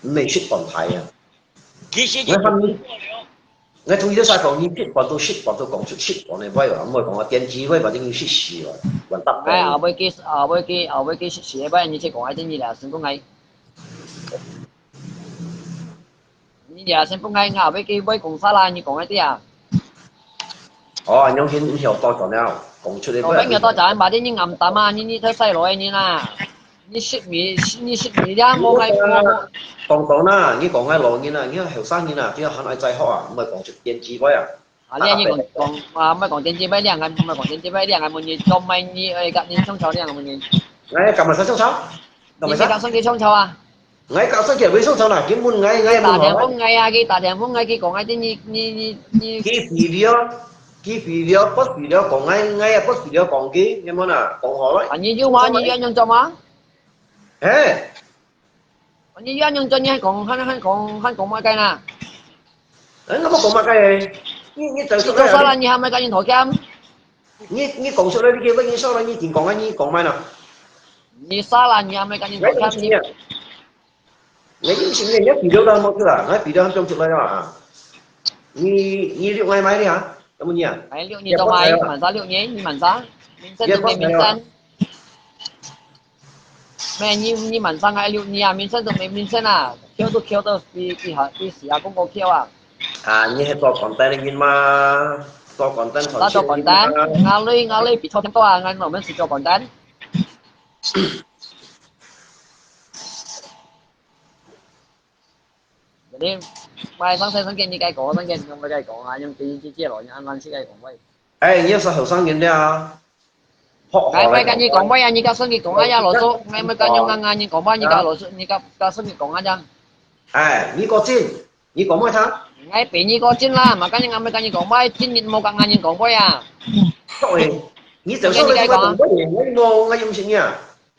未識講題啊！其實我發現，我同意咗晒講，你識講都講出識講嘅威啊，唔係講話電子威或者要識事喎，混得。哎，後尾幾時班你即講喺啲嘢啦，成功係，你哋成功係後尾幾位共殺啦，你講一啲啊，哦，有顯條多咗了，講出嚟。後尾又多賺，或者你暗淡啊，你睇細路嘅你啦，你識咪啦，冇係冇。講到啦，你講喺老人啊，你後生人啊，點解肯愛在學啊？唔係講出電子威啊！啊，你講啊，唔係講電子杯，你係唔係講電子杯，你係冇嘢做咪你誒隔年衝炒，你係冇嘢。我撳埋晒衝炒，你識隔生幾衝炒啊？我搞生嘅會衝炒啦，點滿我打電風嗌啊，佢打電風嗌，佢講喺啲你。佢肥了，不肥了，講我也不肥了，講佢有冇啊？講好啦。啊，你要話你一樣做嗎？誒，你一樣做你係講乜計啦？誒，我冇講乜嘅，你就出做晒啦，嚟。你係咪跟住台監？你講出嚟，你叫乜嘢收啦？你點講啊？你講咩啦？你殺啦，你係咪跟住台監？你以前你一肥了都冇出啦，我肥了仲出嚟啊！你六ngày mấy đi hả? Cảm ơn nha. Đấy, liệu như tao mày, mảnh giá liệu nhé, như mảnh giá. Mình sân được mình sân. Mẹ như mảnh giá ngay liệu như à, mình sân được mình sân à. Khiêu tôi đi xỉ à, cũng có khiêu à. À, như hết to content nhưng mà to content thôi. Ta cho content, ngà lây bị cho thêm to à, ngà nó mới sẽ cho content. Jadi mai sang kia như cái cổ sang kia không cái cổ à nhưng chia rồi nhưng ăn sẽ cái cổ vậy. Ê, như sao hậu sang nhìn đấy à? Cái mấy cái như cổ vậy à như cái sang kia cổ à lỗ số, ngay mấy cái nhung ngang như cổ vậy như cái lỗ số như cái sang kia cổ à chăng? À, như có tin, như có mấy tháng? Ngay bị như có tin là mà cái như mấy cái như cổ vậy tin như một cái ngang như cổ vậy à? Rồi, như tiểu số này có có gì ngay ngô ngay dùng gì nhỉ?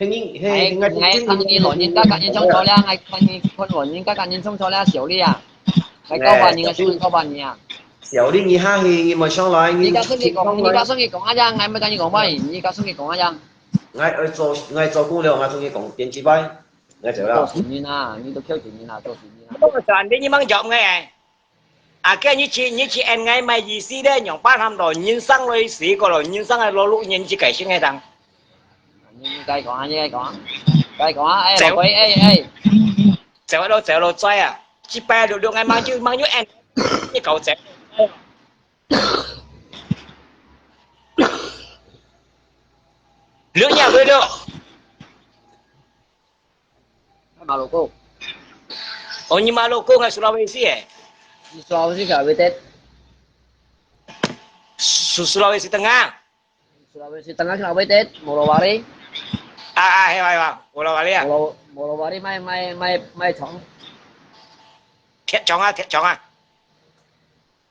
Ngay thằng như lỗ như các như trong chỗ là ngay thằng như con lỗ như các như trong chỗ là xỉu đi à? Cái câu bạn như cái số câu bạn nhỉ? Xỉu đi như ha thì như mà xong lại như cái sang kia cổ à chăng? Ngay mấy cái như cổ vậy như cái sang kia cổ à chăng? ngay做姑娘，ngay做講電子牌，ngay做啦。做前面啊，你都挑前面啊，做前面啊。không có chọn đến những măng giọng ngay à cái như chị em ngay mày gì xí đấy nhỏng ba năm rồi nhìn sang rồi xí có rồi nhìn sang rồi lỗ lụ nhìn chị cày xin ngay thằng như cây còn như cây còn ê bà quỷ ê xéo đâu xoay à chị bè được ngay mang chứ em như cậu xéo với đâu Maluku. oh ni Maluku ngai Sulawesi Di Sulawesi nggak Tết. Sulawesi Tengah Sulawesi Tengah nggak Tết. Morowali. Hewa bola kali ya Morowali mai chọn. thiệt chong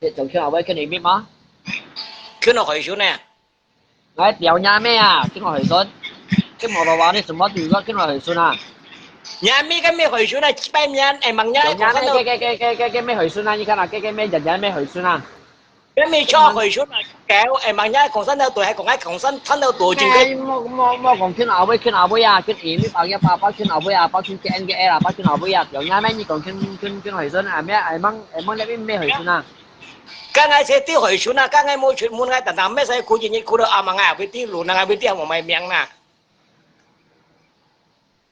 Thì chọn khi nào với cái này biết mà. cứ nó hồi xuống nè Đấy, đèo nhà mẹ à, cái ngồi xuân. Cái Morowali什么地方cái ngồi xuân à. nhà mi cái mi hồi xuống này chỉ bay miền em bằng nhá Đèo nhà mẹ cái mấy hồi xuân à, như thế nào cái mấy人咩hồi xuân à. cái mi cho hồi xuống này kéo em bằng nhá còn sân đâu tuổi hay còn ai còn sân thân đâu tuổi chừng cái Mua còn khi nào với à, cái gì mấy bạn ya bao khi nào với à, bao khi cái NGE là bao khi nào với à, đèo nhà mẹ như còn khi hồi xuân à, em mang lấy mấy hồi xuân à. các ngài sẽ tiêu hồi xuống các ngài mua chuyện muốn ngài tận tâm mấy sai cụ gì như cụ đó mà ngài với tiêu lùn ngài với tiêu một mày miệng nè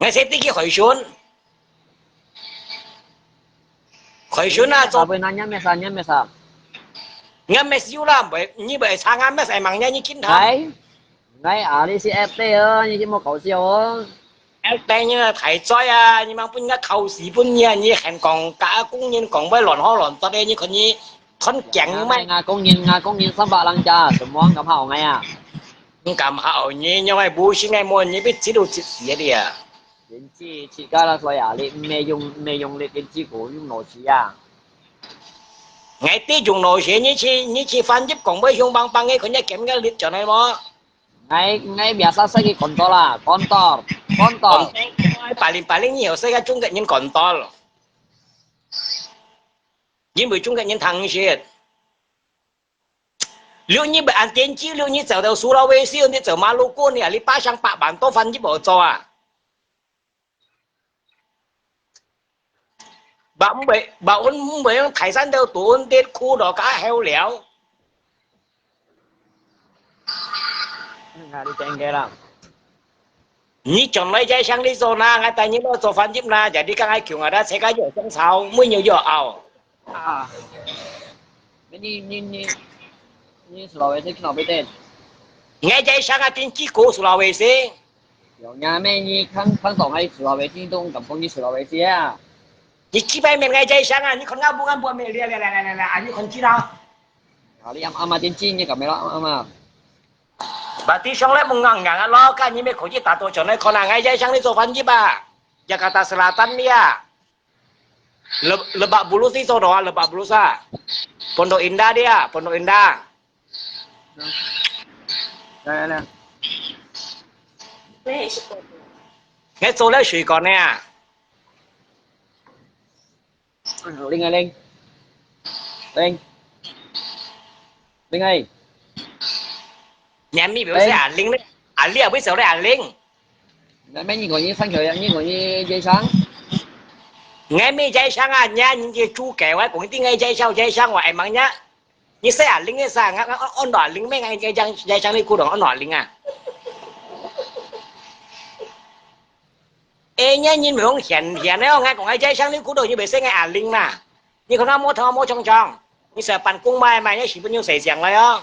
ngài sẽ tiêu cái hồi xuống cho với nhà mẹ sao ngài mấy xíu là bởi như vậy sang ngài mấy sai bằng nhá như kín thằng đấy à đi CFT ơ như cái một khẩu siêu ơ FT như là thầy trói nhưng mà bây giờ khẩu sĩ bây giờ như hẹn còn cả cũng như còn với lòn ho lòn to đây như còn như thân chẳng như mấy Nga công nhân sắm bạc lăng cha tụi món cầm hậu ngay à cầm hậu như nhưng mà bù xin ngày mua như biết chỉ đồ chỉ gì đi à đến chị ca là rồi à đi mê dùng đi đến chị của dùng nồi chị à ngày tí dùng nồi xế như chi phan giúp còn với hung băng băng ấy còn như kém cái liệt cho này mà ngay biasa cái con to paling nhiều sẽ cái trung cận nhân còn to nhưng bởi trung cận nhân thằng gì nếu như bị ăn tiền chi nếu như走到苏拉威西你走马路过呢你8箱8万多分就冇做啊bạn không bị thải san đâu tụi tết khu đó cá heo léo nga đi chèn kia là như chọn lấy trái sang đi rồi na ngay tại những đó做饭 giúp na jadi các ai kiểu người ta sẽ cái gì trong sao mới nhiều giờ ảo à như Sulawesi khi nào biết tên ngay trái sang cái tiền chi cố Sulawesi有nhà咩như khăn tổng hay Sulawesi đông cầm phong như Sulawesi à như chi bay mình ngay trái sang à như con ngao bukan mình lia như con chi đâu kali ama tiền chi như cầm mấy đó ama berarti xong lại mong ngang lo kan như mấy khối chỉ tato cho này còn là ngay trái sang đi 做饭 giúp à Jakarta Selatan dia Lebak Bulus itu doa Lebak Bulus ah Pondok Indah dia Pondok Indah đây nè ngay chỗ lấy水果nè Linh ơi Linh ơi nhà mi biểu sẽ Linh đấy Linh bây giờ đấy Linh mấy nhìn gọi như sáng trời như gọi như dây sáng ngay mi dây sang à nha những cái chú kẹo ấy cũng tiếng ngay dây sang ngoài mang nhá như sẽ Linh cái sang on đỏ Linh mấy ngay dây sang đi cô đó on đỏ Linh à ê nhá nhìn mình không hiện đấy ngay còn ngay dây sang đi cô đó như vậy sẽ ngay Linh mà như con nó mua trong như sợ bàn cung mai nhá chỉ bao nhiêu sấy giang lại á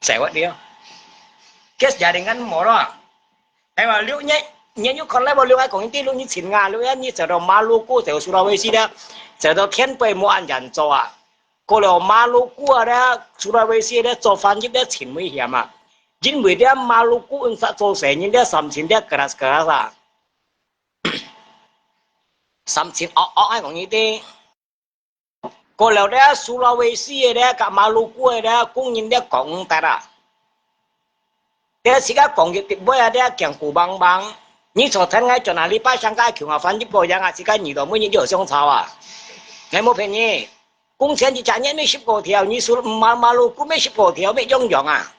sấy quá đi cái gia đình ăn mỏ đó hay mà liệu nhá như con lấy bao nhiêu ai còn những lúc như chín ngà lúc như chờ到马路过走Sulawesi đó chờ到天北冇按人做啊过了马路过的Sulawesi的做饭giúp的钱危险嘛因为的马路过人啥做生意的3000的keras啊3000ai còn như thế过了的Sulawesi的กับ马路过的工人的讲得啦แต่สิกะกองอยู่ติบ่yaได้แกงกูบาง你昨天我在哪里把香港穷啊饭就不样啊，这个你都每年就上炒啊，我没骗你，工钱就10年没10个条，你说马路股没10个条没用用啊，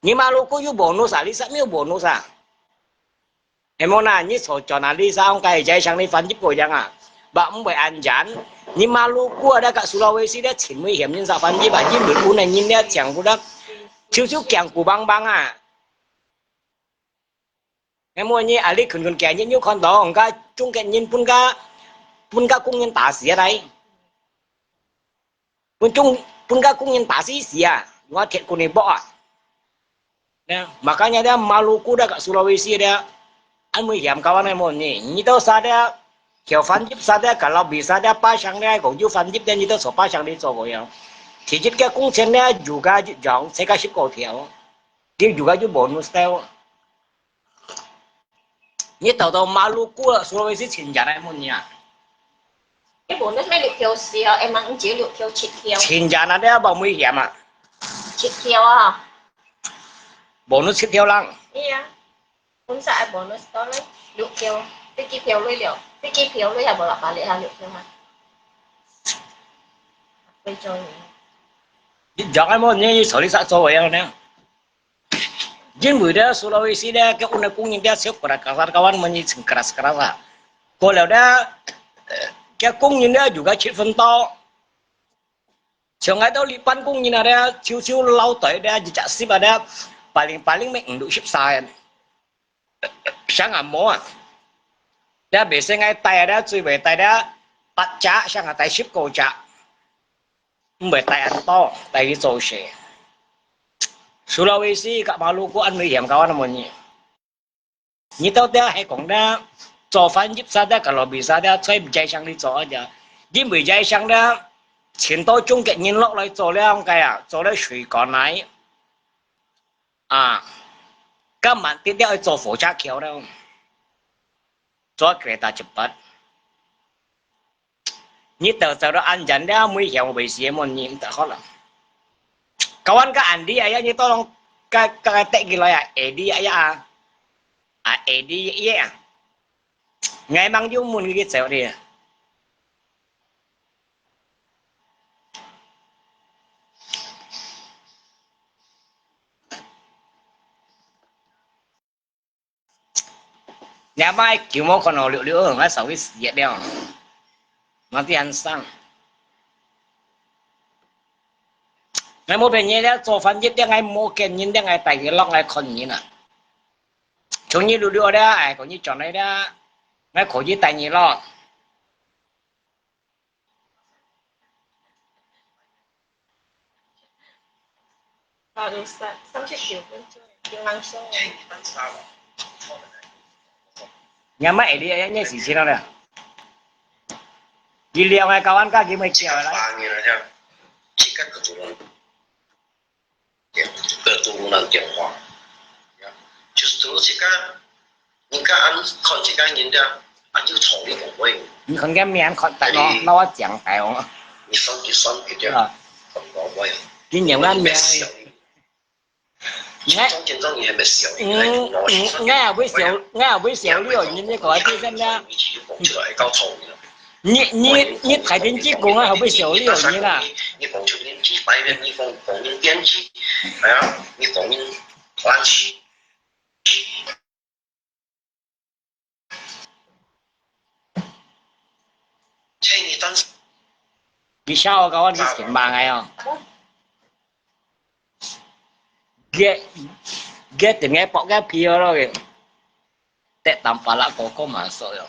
你马路股有 bonus 啊，你啥没有 bonus 啊？em muốn là như số cho nó đi sao cái trái sang đi phân giúp của giang à bạn không phải ăn chán nhưng mà lu cua đã cả Sulawesi đã chín mươi hiểm nhưng sao phân giúp bạn như mình buôn này nhìn đã chẳng của đó chiếu kẹng của băng à em mua như à lý khẩn kẹng như con đó ông cái trung kẹng nhìn buôn cái công nhân tả xí ở đây buôn cái công nhân tả xí à ngó thiệt của này bỏ Nah, makanya dia Maluku dah kat Sulawesi dia. An nguy hiểm kawan em ni. Ni tu sada kiểu phân giúp sada kalau bisa dia pasang dia cũng như phân giúp dia ni tu so pasang đi做嗰樣。其實嘅工錢咧juga giống saya kasih kau條，dia juga ju bonus tau. Ni tahu Maluku Sulawesi Chinjana em ni à. cái bộ nó mấy liệt thiêu xìa em ăn chỉ liệt thiêu chít thiêu Chinjana dia bao nguy hiểm à. chít thiêu à Bonus chít theo lăng. iya cũng sẽ bộ nó đó lấy liệt thiêu cái kia thiêu lấy liệu cái kia thiêu lấy là bộ là bà liệt là liệt thiêu mà bây giờ Jangan mau ni sorry sak cowok yang ni. Jin muda Sulawesi dia ke unakung dia siap pada kawan menyi keras lah. Kalau dia ke kung dia juga cip fentol. Jangan tahu lipan kung dia ciu lau toy dia jejak sip ada paling mengunduk sip sain. Sang amo. Dia biasa ngai tay dia cui về tay dia pat cha sang tay sip ko cha. Không phải tại ăn to, tại vì dầu xe. Sulawesi các Maluku ăn nguy hiểm kawan namun ni. Ni tahu dia hay kong dia, 做饭 giúp sao dia kalau bisa dia chơi bijai sang đi 做 aja. Di bijai sang dia, 錢多中嘅人落嚟做咧，計啊，做咧水果奶，啊，今晚啲啲去做火車橋咧，做kereta cepat. Ni tahu tahu anjan dia mui yang besi mon ni tak kau lah. Kawan ka Andi ayah ni tolong ka tek gila ya, Edi ayah Edi ya. Ngày mang dung mun cái sẹo đi. Nhà mai kiểu mô còn nó liệu ở ngay sau cái gì đeo. Nanti ăn sang. Ngày mua về nhé đó,做飯giúp ngày mua kiện nhìn đó ngày tại cái lọc ngày con nhìn à. Chúng như lưu đó, ai có như chọn này đó, ngày có như tại như lọ. được 30 分鐘要硬鬆 Nhà máy đi ấy nhé xí đâu nè. Đi liều ngày kawan ka gimana kia lah. 8年了这样，几个各种人电话，就是做这个，人家按看这个人的，按就从你讲喂， 你看cái miệng con tại nó nói chẳng phải không? 你算计算计的，很高喂， Cái nhiều cái miệng. 中间中也没小，nghe với xéo liều như có cái dân ra. 出来搞错的。 你台电机工啊，会不会小liều như là? 你放出电机摆面，你放用电机，係啊，你放用冷氣。請你等。Vì sao kawan đi kiếm bà ngày không? Ghét thì nghe bọc cái pia rồi. Tết tanpa lah koko masuk ya.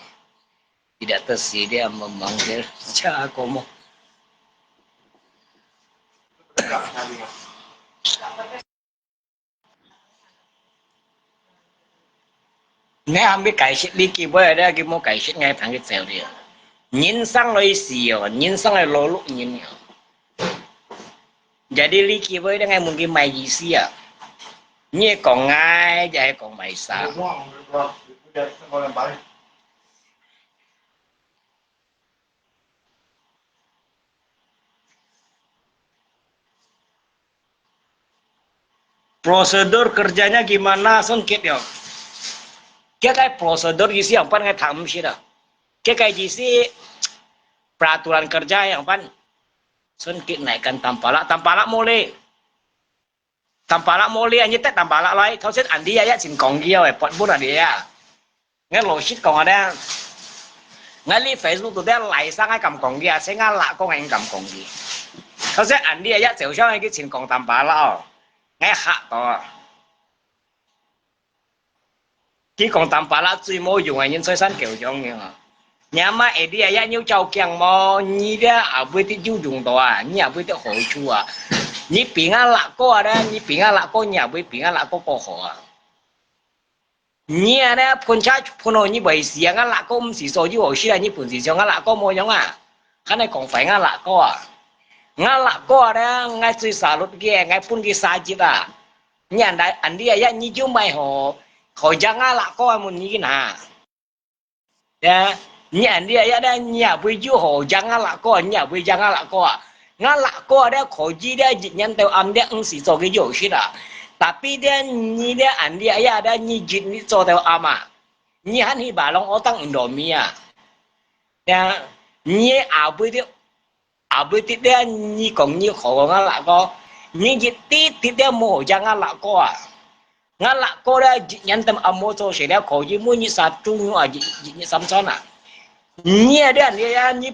Tidak tersedia memanggil cara komo. Nghe ambil kaisik di kiboi ada kimo kaisik ngay panggil sel dia. Nhìn sang loi siyo, nhìn sang loi loluk nhìn. Jadi li kiboi dia ngay mungkin mai jisi ya. Ni còn ngay jadi còn mai sa. Prosedur kerjanya gimana sungkit ya? Cái prosedur gì yang pan ngai tham sih dah. Cái gì peraturan kerja yang pan sungkit naikkan tampalak mole. Tampalak mole anh tết tampalak lại, thao xét anh đi ya xin còn kia vậy, bọn buôn là đi ya. Nghe lô shit còn ở đây. Nghe li Facebook tụi đây lại sang cái cầm còn kia, sẽ nghe lạ con anh cầm còn kia. Thao xét anh đi ya chịu sao cái xin còn tampalak. Nghe hạ to. Chỉ còn tampalak chui mô dùng anh nhân soi san kiểu trong như mà. Nhà mà ở đây ya nhiêu trâu kiang mò, như đó ở bên tiêu dùng đó à, như ở bên tiêu hội chu à. 你平安lạc過咧，你平安lạc過nhà với平安lạc過過河啊。你啊咧判差判到你為事啊，安lạc過唔是所要何事啊，你判事上安lạc過冇用啊，肯定講快安lạc過啊。安lạc過咧，我最沙律嘅，我判嘅沙節啊，你人哋人哋啊，你就咪河將安lạc過冇你嗱，呀，你人哋啊咧，你啊會就河將安lạc過，你啊會將安lạc過啊。ngã lạc qua đó khỏi gì đó dịch nhân tàu âm đó ứng xử cho cái dấu gì đó, tapi dia ni dia anh dia ya ada ni dịch ni cho tàu âm à, ni hắn hi bà long ở tăng Indomie à, ya ni ảo bơi đi dia ni còn ni khó ngã lạc qua, ni dịch tí dia mua cho ngã lạc qua, ngã lạc qua đó dịch nhân tàu âm mua cho sẽ đó khỏi gì mua ni sát trung à dịch ni sắm son à, ni dia ni ya ni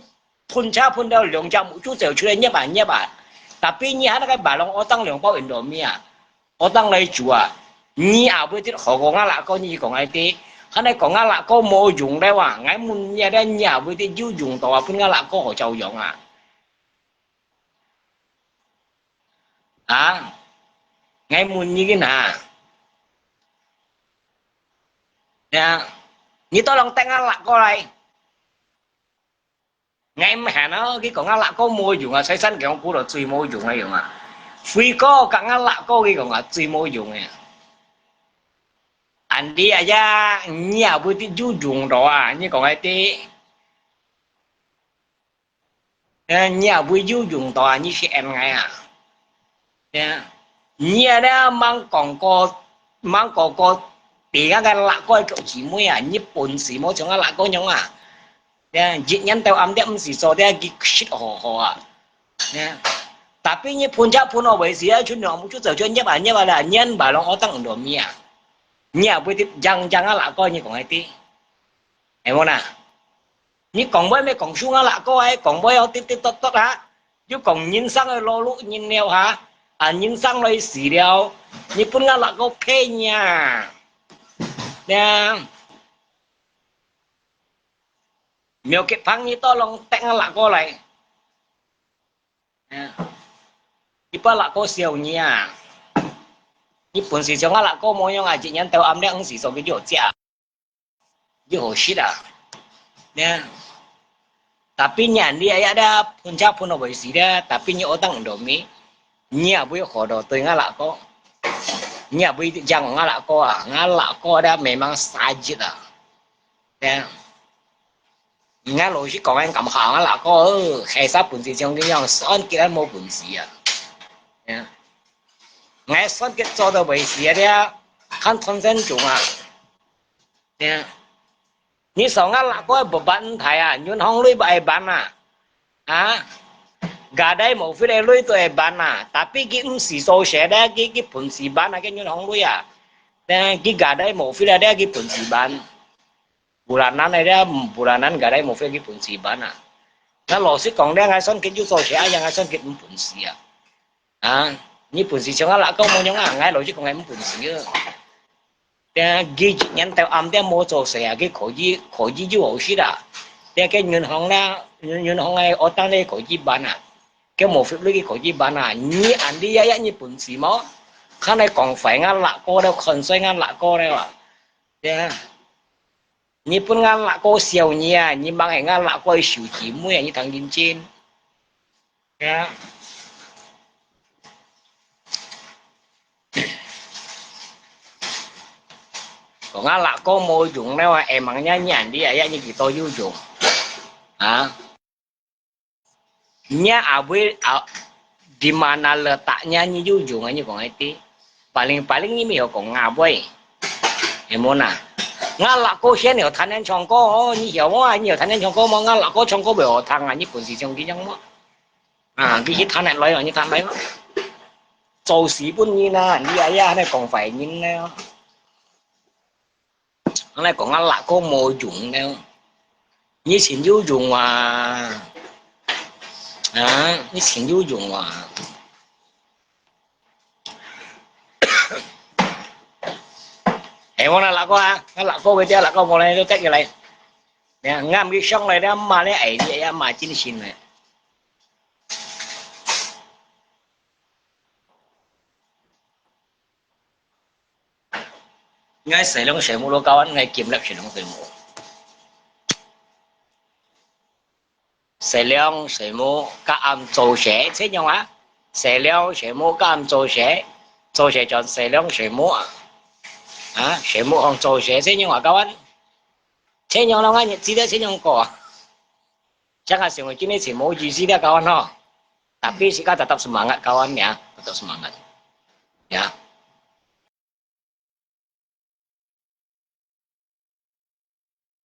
phun cha phun đâu lượng trăm một chút出来nhé bạn tapi你还那个把龙我当两包Indomie啊我当来煮啊你后尾啲何個啦個你講係啲佢哋講啦個冇用咧話我們嘢咧你後尾啲要用到啊半個啦個何就用啊啊我們已經啊呀你多兩頂啦過嚟ngày mà hà nó cái con lạc có mua dùng à xây sân cái con cú là tùy mua dùng hay dùng à phi có cả lạc có cái con à tùy mua dùng à anh đi à ya nhà bữa thì du dùng đó à như còn ai tí nhà bữa du dùng đó à như sẽ em ngay à nhà đó mang có tiền cái lạc có cái chỉ mua à như bốn xí mua trong cái lạc có nhông à dịch nhân tàu âm đấy chỉ so đấy cái shit hồ à, tapi như phun cha phun ở vậy gì á, chúng nó một chút giờ cho nhấp à là nhân bà long ở tăng đồ mía, nhà với tiếp răng á là coi như còn ai tí, em không à, như còn với mấy còn xuống á là coi, còn với ở tiếp tốt hả, chứ còn nhìn sang rồi lo lụ nhìn neo hả, nhìn sang rồi xì đeo, như phun á là có phê nha, nè. Nhiều cái phăng như to lòng tẹn lạc cô lại như ba lạc cô siêu nha như本事上lạc cô冇用啊chỉ nhân tàu âm đấy ứng xử so cái chỗ chả như hồ shit à nè tapi nhà đi ấy đã phun cha phun ở vậy gì đó tapi như ở tăng đồ mỹ nhà với họ đồ tới ngã lạc cô nhà với chẳng ngã lạc cô à ngã lạc cô đã memang sajid à nè nghe老師講緊咁行啊嗱哥，其實本事上啲樣酸結都冇本事啊，我酸結做到為事啊，看通身種啊，你上啊嗱哥冇問題啊，銀行裏邊辦啊，gà đây một phía đây lui tôi bán à, tapi cái ứng xử số sẽ đó cái本事bán à cái銀行裏啊，cái gà đây một phía đây cái本事bán. Bulanan ada bulanan gak ada mau pergi punsi bana. Nah losi kong dia ngason ke juso saya yang ngason ke punsi ya. Ni punsi cuma lah kau mau nyong ngai losi kong ngai punsi ya. Dia gigi nhân tàu âm dia mau cho saya cái khổ gì ju hậu sĩ đã. Dia cái nhân hong này ở tang đây khổ gì bana. Cái mau phép cái khổ gì bana. Ni anh đi ya ni punsi mo. Khang này còn phải ngan lạ cô đâu còn xoay ngan lạ cô đây à. Dia你不按那个小你你忙还按那个手机么呀？你当认真，còn按那个冇用咧話，誒問一人啲嘢一幾多要用啊？你會di mana letaknya ni ujung aja kong itu paling ini mio kong ngaboy emona ngalak ko siya niyo tanen chong ko ni hiểu mo ni tanen chong ko mo ngalak ko chong ko bị thằng ni本事trong cái giống mo cái tanen lấy như tanen lấy做事本nhiên你này còn phải nhìn này này còn ngalak ko mo dùng này ni xin yêu dùng ni xin yêu dùng em muốn là cô bây giờ là cô một này tôi tách cái này nè ngam cái xong này đó mà lấy ấy vậy mà chín xin này ngay sẽ long sẽ mua lô cao anh ngay kiếm lập sẽ long sẽ mua sẽ mua các am做sẽ thế nhau á sẽ mua các am做sẽ chọn sẽ mua à sẽ mua hàng做sẽ thế nhau à cao anh thế nhau long anh chỉ được thế nhau có chắc là semua ini semua gizi dia kawan ho tapi sih tetap semangat kawan ya tetap semangat ya